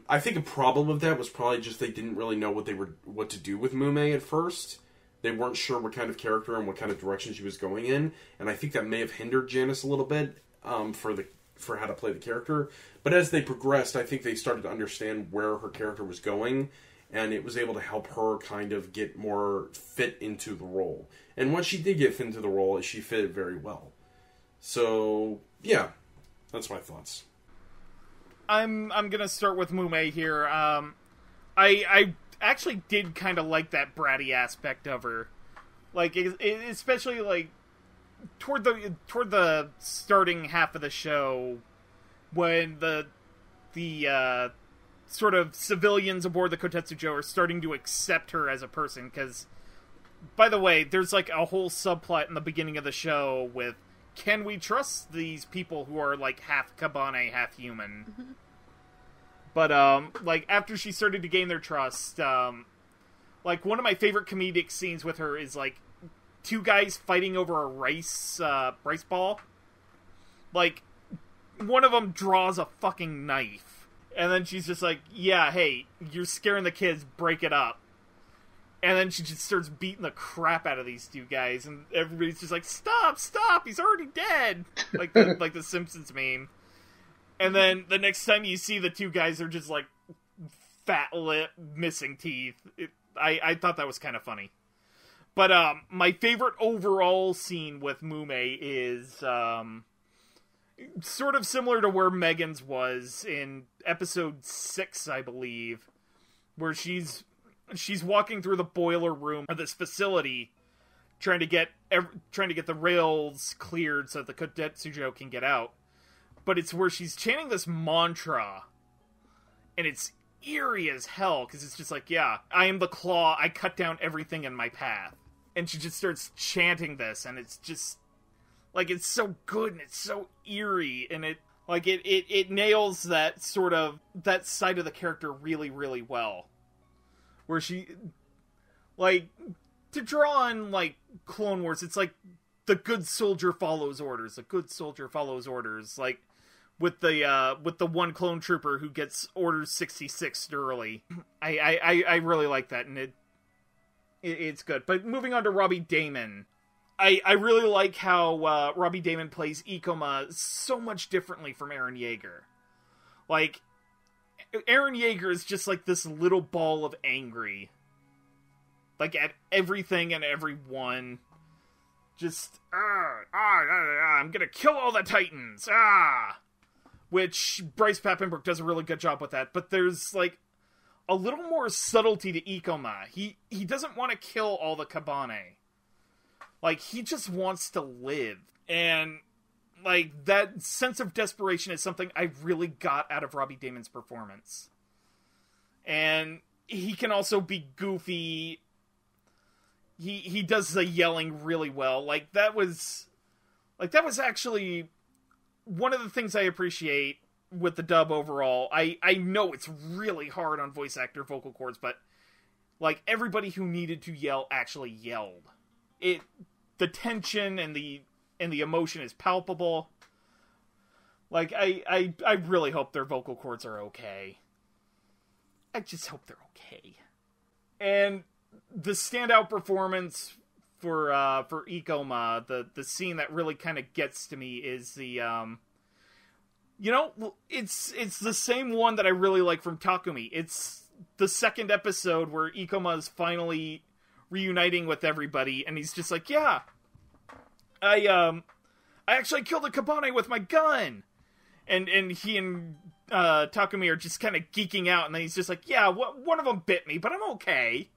I think a problem of that was probably just they didn't really know what to do with Mume at first. They weren't sure what kind of character and what kind of direction she was going in, and I think that may have hindered Janice a little bit for how to play the character. But as they progressed, I think they started to understand where her character was going, and it was able to help her kind of get more fit into the role. And once she did get fit into the role, she fit very well. So, yeah, that's my thoughts. I'm gonna start with Mume here. I actually did kind of like that bratty aspect of her, like especially like toward the starting half of the show when the sort of civilians aboard the Kotetsujo are starting to accept her as a person. Because, by the way, there's like a whole subplot in the beginning of the show with, can we trust these people who are like half Kabane, half human? Mm-hmm. But like after she started to gain their trust, like one of my favorite comedic scenes with her is like two guys fighting over a rice ball. Like one of them draws a fucking knife. And then she's just like, yeah, hey, you're scaring the kids, break it up. And then she just starts beating the crap out of these two guys, and everybody's just like, stop, he's already dead! Like the Simpsons meme. And then the next time you see the two guys, they're just like, fat lip, missing teeth. I thought that was kind of funny. But my favorite overall scene with Mume is sort of similar to where Megan's was in episode 6, I believe, where she's walking through the boiler room of this facility, trying to get the rails cleared so that the Kotetsujo can get out. But it's where she's chanting this mantra, and it's eerie as hell, because it's just like, yeah, I am the claw, I cut down everything in my path. And she just starts chanting this, and it's just, like, it's so good, and it's so eerie, and it nails that sort of, that side of the character really, really well. Where she, like, to draw on, like, Clone Wars, it's like, the good soldier follows orders, like, with the one clone trooper who gets orders 66 early. I really like that, and it's good. But moving on to Robbie Damon, I really like how Robbie Damon plays Ikoma so much differently from Eren Yeager. Like, Eren Yeager is just like this little ball of angry. Like, at everything and everyone. Just, I'm gonna kill all the Titans, Which, Bryce Papenbrook does a really good job with that, but there's, like, a little more subtlety to Ikoma. He doesn't want to kill all the Kabane. Like, he just wants to live. And, like, that sense of desperation is something I really got out of Robbie Damon's performance. And he can also be goofy. He does the yelling really well. Like, that was actually one of the things I appreciate with the dub overall. I know it's really hard on voice actor vocal cords, but, like, everybody who needed to yell actually yelled. The tension and the emotion is palpable. Like, I really hope their vocal cords are okay. I just hope they're okay. And the standout performance for Ikoma, the scene that really kind of gets to me is the it's the same one that I really like from Takumi. It's the second episode where Ikoma is finally reuniting with everybody, and he's just like, yeah, I actually killed a Kabane with my gun. And he and Takumi are just kind of geeking out, and then he's just like, yeah, one of them bit me, but I'm okay.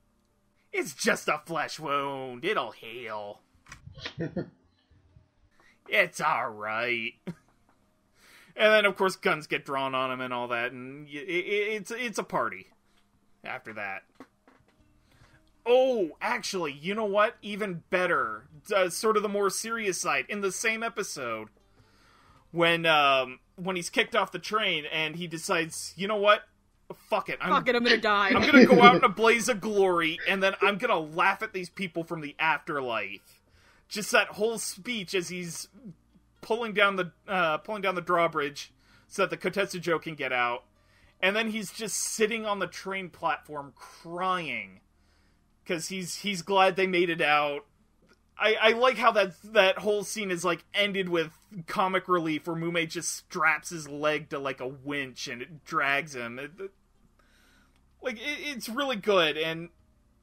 It's just a flesh wound. It'll heal. It's alright. And then, of course, guns get drawn on him and all that, and it's a party after that. Oh, actually, you know what? Even better. Sort of the more serious side. In the same episode, when he's kicked off the train, and he decides, you know what? Fuck it, I'm gonna die. I'm gonna go out in a blaze of glory, and then I'm gonna laugh at these people from the afterlife. Just that whole speech as he's pulling down the drawbridge so that the Kotetsujo can get out, and then he's just sitting on the train platform crying because he's glad they made it out. I like how that whole scene is like ended with comic relief where Mume just straps his leg to like a winch and it drags him. It's really good, and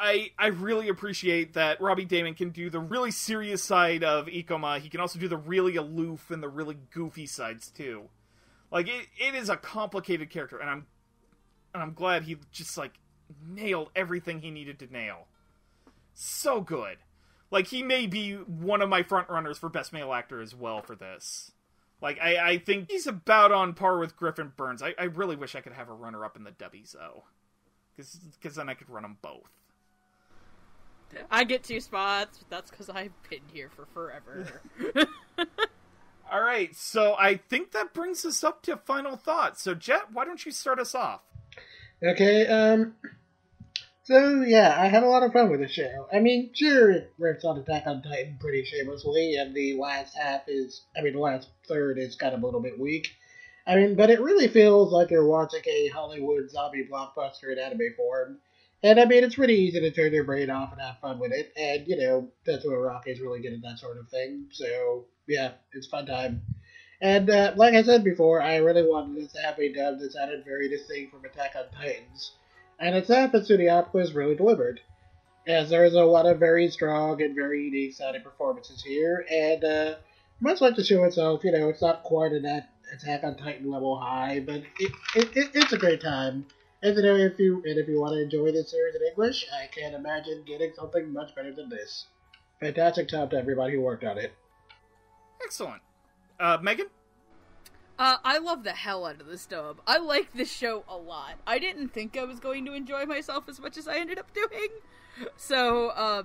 I really appreciate that Robbie Damon can do the really serious side of Ikoma. He can also do the really aloof and the really goofy sides too. Like it is a complicated character, and I'm glad he just like nailed everything he needed to nail. So good. Like, he may be one of my frontrunners for Best Male Actor as well for this. Like, I think he's about on par with Griffin Burns. I really wish I could have a runner-up in the Dubbies, though. Because then I could run them both. I get 2 spots, but that's because I've been here for forever. Alright, so I think that brings us up to final thoughts. So, Jet, why don't you start us off? Okay, so yeah, I had a lot of fun with the show. I mean, sure, it rips on Attack on Titan pretty shamelessly, and the last third is kind of a little bit weak. I mean, but it really feels like you're watching a Hollywood zombie blockbuster in anime form. And I mean, it's pretty easy to turn your brain off and have fun with it, and you know, that's where Rocky's really good at that sort of thing. So yeah, it's fun time. And like I said before, I really wanted this to have a dub that sounded very distinct from Attack on Titans. And it's that Studio has really delivered, as there's a lot of very strong and very unique sounding performances here, and much like the show itself, you know, it's not quite at that Attack on Titan level high, but it's a great time. And you know, if you want to enjoy this series in English, I can't imagine getting something much better than this. Fantastic job to everybody who worked on it. Excellent. Megan? I love the hell out of this dub. I like this show a lot. I didn't think I was going to enjoy myself as much as I ended up doing. So,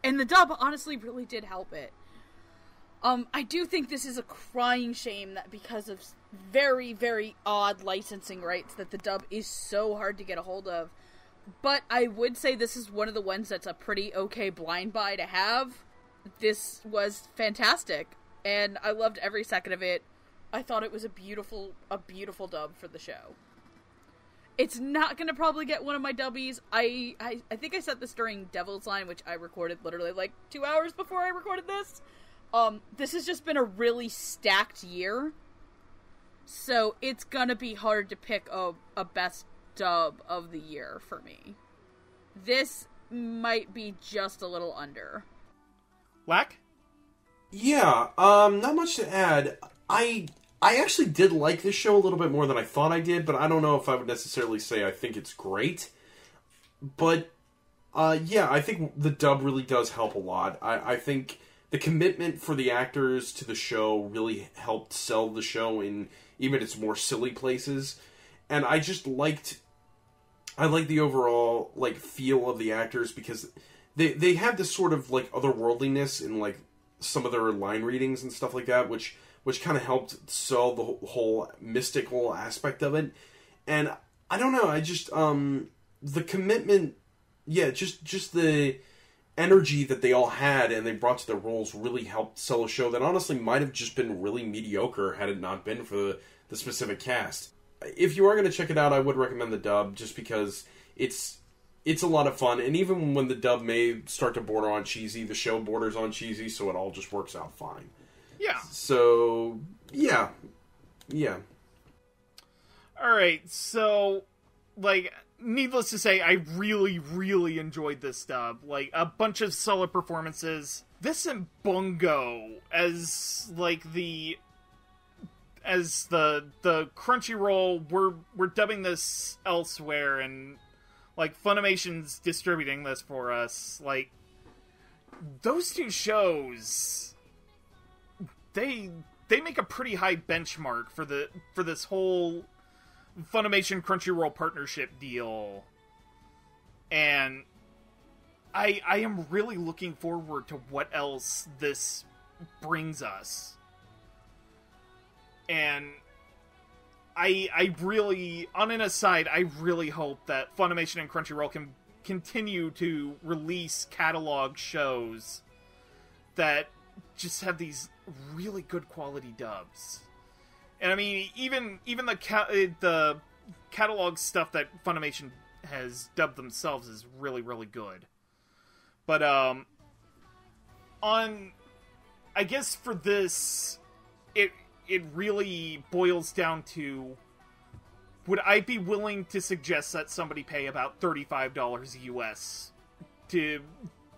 and the dub honestly really did help it. I do think this is a crying shame that because of very, very odd licensing rights that the dub is so hard to get a hold of. But I would say this is one of the ones that's a pretty okay blind buy to have. This was fantastic, and I loved every second of it. I thought it was a beautiful dub for the show. It's not gonna probably get one of my dubbies. I think I said this during Devil's Line, which I recorded literally like 2 hours before I recorded this. This has just been a really stacked year. So it's gonna be hard to pick a best dub of the year for me. This might be just a little under. Lack? Yeah, not much to add. I actually did like this show a little bit more than I thought I did, but I don't know if I would necessarily say I think it's great. But, yeah, I think the dub really does help a lot. I think the commitment for the actors to the show really helped sell the show in even its more silly places. And I just liked the overall, like, feel of the actors because they have this sort of, like, otherworldliness in, like, some of their line readings and stuff like that, which kind of helped sell the whole mystical aspect of it. And I don't know, I just, the commitment, yeah, just the energy that they all had and they brought to their roles really helped sell a show that honestly might have just been really mediocre had it not been for the specific cast. If you are going to check it out, I would recommend the dub just because it's a lot of fun, and even when the dub may start to border on cheesy, the show borders on cheesy, so it all just works out fine. Yeah. So, yeah. Alright, so, like, needless to say, I really, really enjoyed this dub. Like, a bunch of solid performances. this and Bungo as like the Crunchyroll, we're dubbing this elsewhere, and like Funimation's distributing this for us. Like, those two shows, they make a pretty high benchmark for this whole Funimation Crunchyroll partnership deal, and I am really looking forward to what else this brings us. And I really, on an aside, I really hope that Funimation and Crunchyroll can continue to release catalog shows that just have these really good quality dubs. And I mean, even the catalog stuff that Funimation has dubbed themselves is really, really good. But I guess for this, it really boils down to, would I be willing to suggest that somebody pay about $35 US to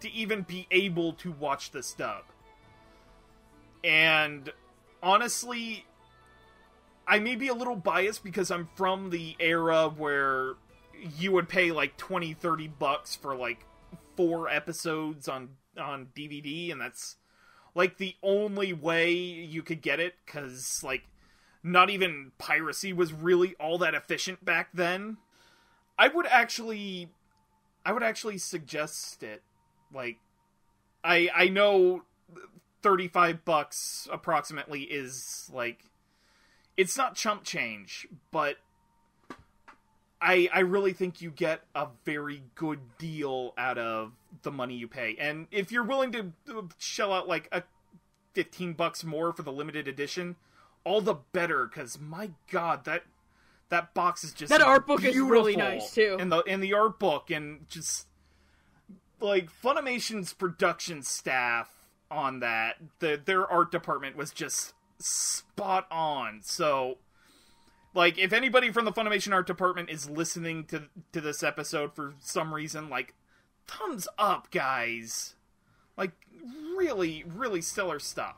even be able to watch this dub? And honestly, I may be a little biased because I'm from the era where you would pay like $20-$30 for like 4 episodes on DVD, and that's like the only way you could get it, because like not even piracy was really all that efficient back then. I would actually suggest it. Like, I know $35 approximately is like, it's not chump change, but I really think you get a very good deal out of the money you pay. And if you're willing to shell out like a $15 more for the limited edition, all the better, because my god, that box is just that art book beautiful. Is really nice too. In the art book, and just like Funimation's production staff on that, their art department was just spot on. So, like, if anybody from the Funimation art department is listening to this episode for some reason, like, thumbs up, guys. Like, really, really stellar stuff.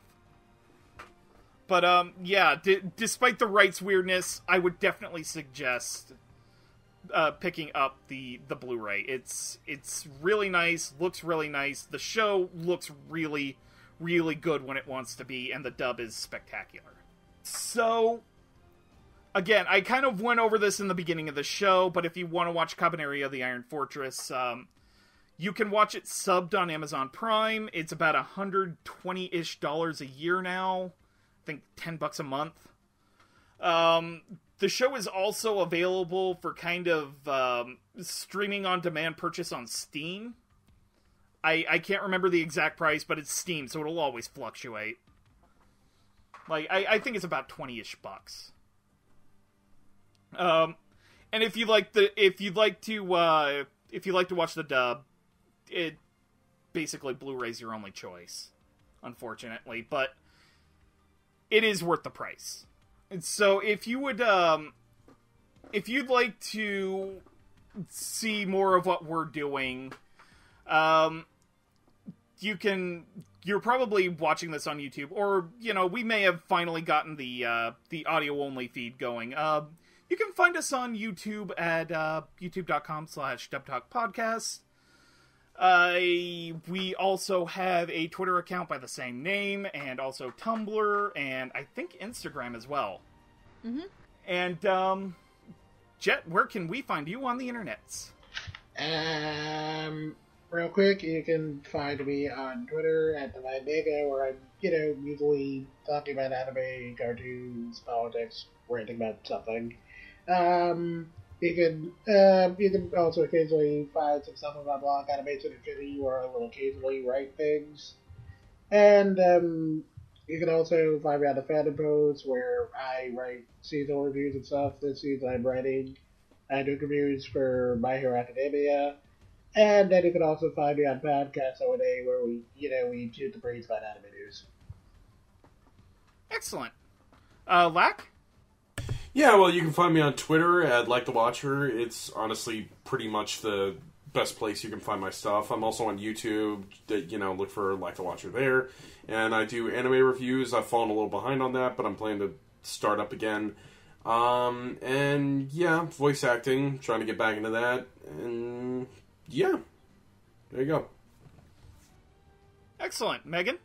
But, yeah, despite the rights weirdness, I would definitely suggest picking up the Blu-ray. It's really nice, looks really nice. The show looks really, really good when it wants to be, and the dub is spectacular. So, again, I kind of went over this in the beginning of the show, but if you want to watch Kabaneri of the Iron Fortress, you can watch it subbed on Amazon Prime. It's about $120-ish a year now. I think $10 a month. The show is also available for kind of streaming on demand purchase on Steam. I can't remember the exact price, but it's Steam, so it'll always fluctuate. Like, I think it's about 20-ish bucks. And if you'd like to watch the dub, it basically Blu-ray's your only choice, unfortunately, but it is worth the price. And so if you would, if you'd like to see more of what we're doing, you're probably watching this on YouTube, or, you know, we may have finally gotten the audio-only feed going. You can find us on YouTube at youtube.com/dubtalkpodcast. We also have a Twitter account by the same name, and also Tumblr, and I think Instagram as well. Mm-hmm. And, Jet, where can we find you on the internets? Real quick, you can find me on Twitter at @DivineNega, where I'm, usually talking about anime, cartoons, politics, ranting about something. You can also occasionally find some stuff on my blog, Animation Infinity, where I will occasionally write things. And you can also find me on the Fandom Post, where I write seasonal reviews and stuff. This season I'm writing annual reviews for My Hero Academia. And then you can also find me on Podcast O&A, where we shoot the breeze about anime news. Excellent. Lack? Yeah, well, you can find me on Twitter at LikeTheWatcher. It's honestly pretty much the best place you can find my stuff. I'm also on YouTube. Look for Like a Watcher there. And I do anime reviews. I've fallen a little behind on that, but I'm planning to start up again. And yeah, voice acting. Trying to get back into that. And yeah, there you go. Excellent. Megan?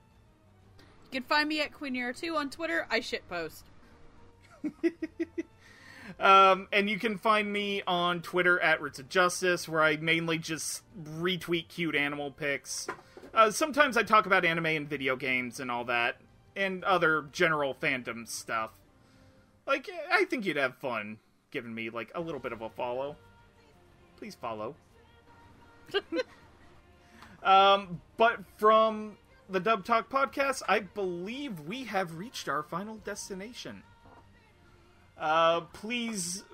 You can find me at QueenEra2 on Twitter. I shitpost. And you can find me on Twitter at Rootsofjustice, where I mainly just retweet cute animal pics. Sometimes I talk about anime and video games and all that, and other general fandom stuff. Like, I think you'd have fun giving me, like, a little bit of a follow. Please follow. But from the Dub Talk podcast, I believe we have reached our final destination. Please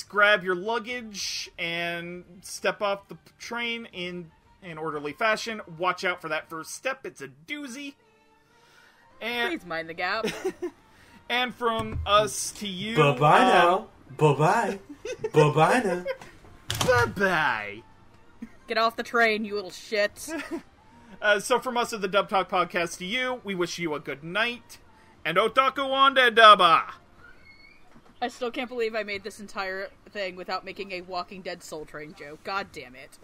grab your luggage and step off the train in an orderly fashion. Watch out for that first step. It's a doozy. And Please mind the gap. And from us to you... Bye-bye now. Bye-bye. Bye-bye now. Bye-bye. Get off the train, you little shit. So from us at the Dub Talk podcast to you, we wish you a good night. And otaku wanda daba. I still can't believe I made this entire thing without making a Walking Dead Soul Train joke. God damn it.